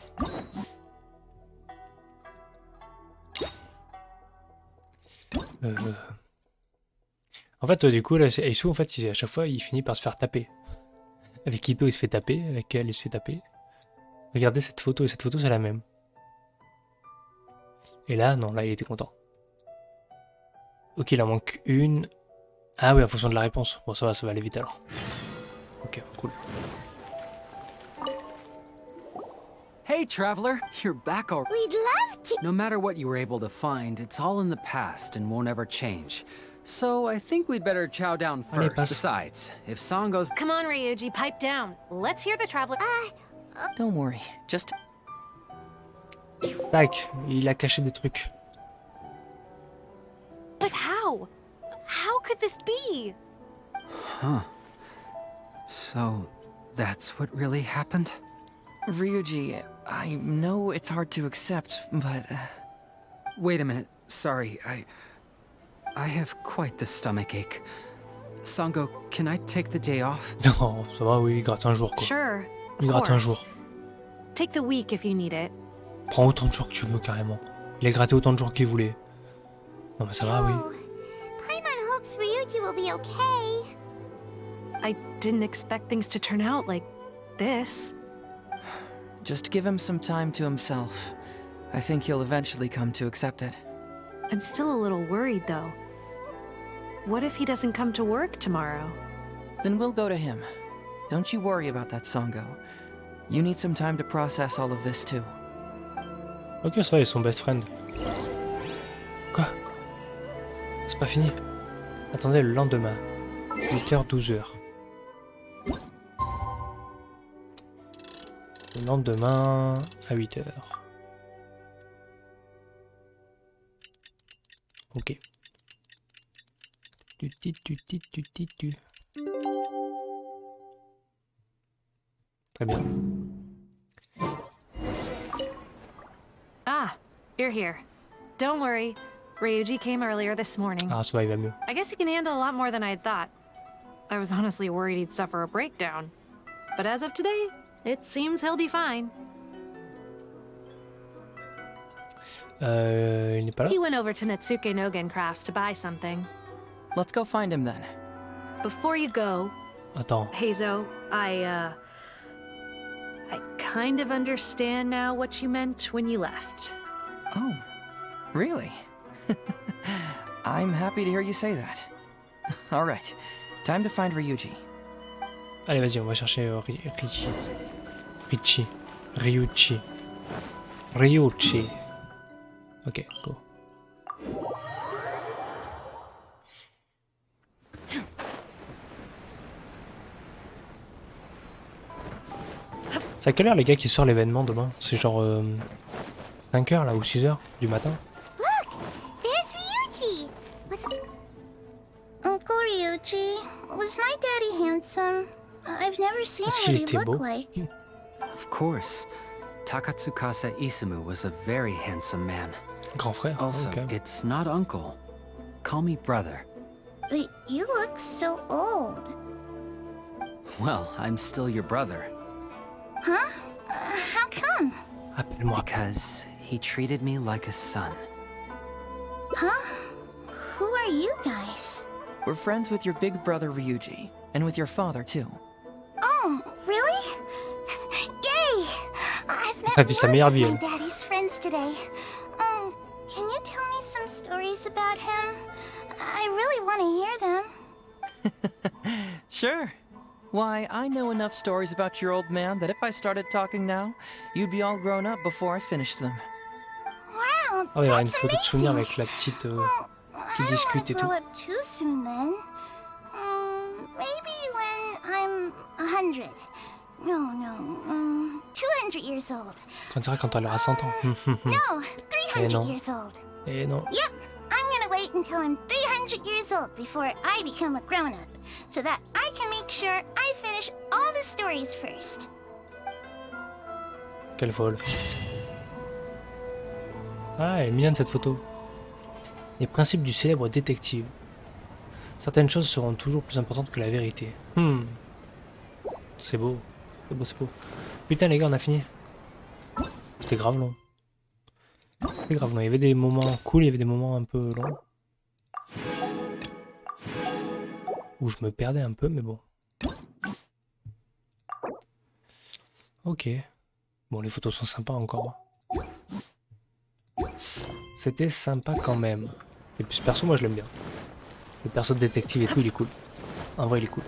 En fait, du coup, là, Heizou, en fait, à chaque fois, il finit par se faire taper. Avec Ito, il se fait taper. Avec elle, il se fait taper. Regardez cette photo, et cette photo, c'est la même. Et là, non, là, il était content. Ok, il en manque une. Ah oui, en fonction de la réponse. Bon, ça va aller vite alors. Ok, cool. Hey, traveler, you're back already. We'd love to. No matter what you were able to find, it's all in the past and won't ever change. So I think we'd better chow down Allez, first. passe. Besides, if Sango's... Come on, Ryuji, pipe down. Let's hear the traveler. Don't worry, just... Tac, il a caché des trucs. But how? How could this be? Huh. So, that's what really happened? Ryuji, I know it's hard to accept, but... Wait a minute. Sorry, I have quite the stomach ache. Sango, can I take the day off? Non, ça va, oui, il gratte un jour quoi. Sure. Il of gratte un course. jour. Take the week if you need it. Prends autant de jours que tu veux carrément. Il a gratté autant de jours qu'il voulait. Non mais ça va, oui. Oh, Paimon hopes Ryuji will be okay. I didn't expect things to turn out like this. Just give him some time to himself. I think he'll eventually come to accept it. I'm still a little worried though. What if he doesn't come to work tomorrow? Then we'll go to him. Don't you worry about that, Sango. You need some time to process all of this too. Ok, ça va, ils sont best friends. Quoi? C'est pas fini. Attendez le lendemain. 8h, 12h. Le lendemain à 8h. Ok. Tu. Très bien. Ah, you're here. Don't worry. Ryuji came earlier this morning. Ah, ça va, il va mieux. I guess he can handle a lot more than I had thought. I was honestly worried he'd suffer a breakdown. But as of today, it seems he'll be fine. Il n'est pas là? He went over to Natsuke Nogen Crafts to buy something. Let's go find him then. Before you go, Attends. Heizou, I kind of understand now what you meant when you left. Oh, really? I'm happy to hear you say that. All right, time to find Ryuji. Allez, vas-y, on va chercher Ryuji. Ok, go. C'est à quelle heure les gars qui sort l'événement demain? C'est genre 5h là ou 6h du matin? Look, there's Ryuji. Uncle Ryuji, was my daddy handsome? I've never seen Est-ce what qu'il he était beau? looked like. Of course. Takatsukasa Isamu was a very handsome man. Grand frère. Also, Ok. it's not uncle. Call me brother. But you look so old. Well, I'm still your brother. Huh? How come? Appelle-moi. Because he treated me like a son. Huh? Who are you guys? We're friends with your big brother Ryuji, and with your father too. Oh, really? Yay! I've met T'as vu sa lots meilleure of vie, my elle. daddy's friends today. Can you tell me some stories about him? I really want to hear them. Sure. Why, I know enough stories about your old man that if I started talking now, you'd be all grown up before I finished them. Wow, Ah, il y aura une that's photo de souvenir amazing. avec la petite Well, qui I don't discute et want to tout. grow up too soon then. Maybe when I'm 100. No, 200 years old. On dirait quand elle aura 100 ans. No, Eh 300 non. years old. Et non. Yep, I'm gonna wait until I'm 300 years old before I become a grown-up, so that I can make sure I finish all the stories first. Quelle folle. Ah, elle est mignonne cette photo. Les principes du célèbre détective. Certaines choses seront toujours plus importantes que la vérité. C'est beau. C'est beau, c'est beau. Putain les gars, on a fini. C'était grave long. C'était grave long. Il y avait des moments cool, il y avait des moments un peu longs. Où je me perdais un peu, mais bon. Ok. Bon, les photos sont sympas encore. C'était sympa quand même. Et puis ce perso, moi je l'aime bien. Le perso de détective et tout, il est cool. En vrai, il est cool.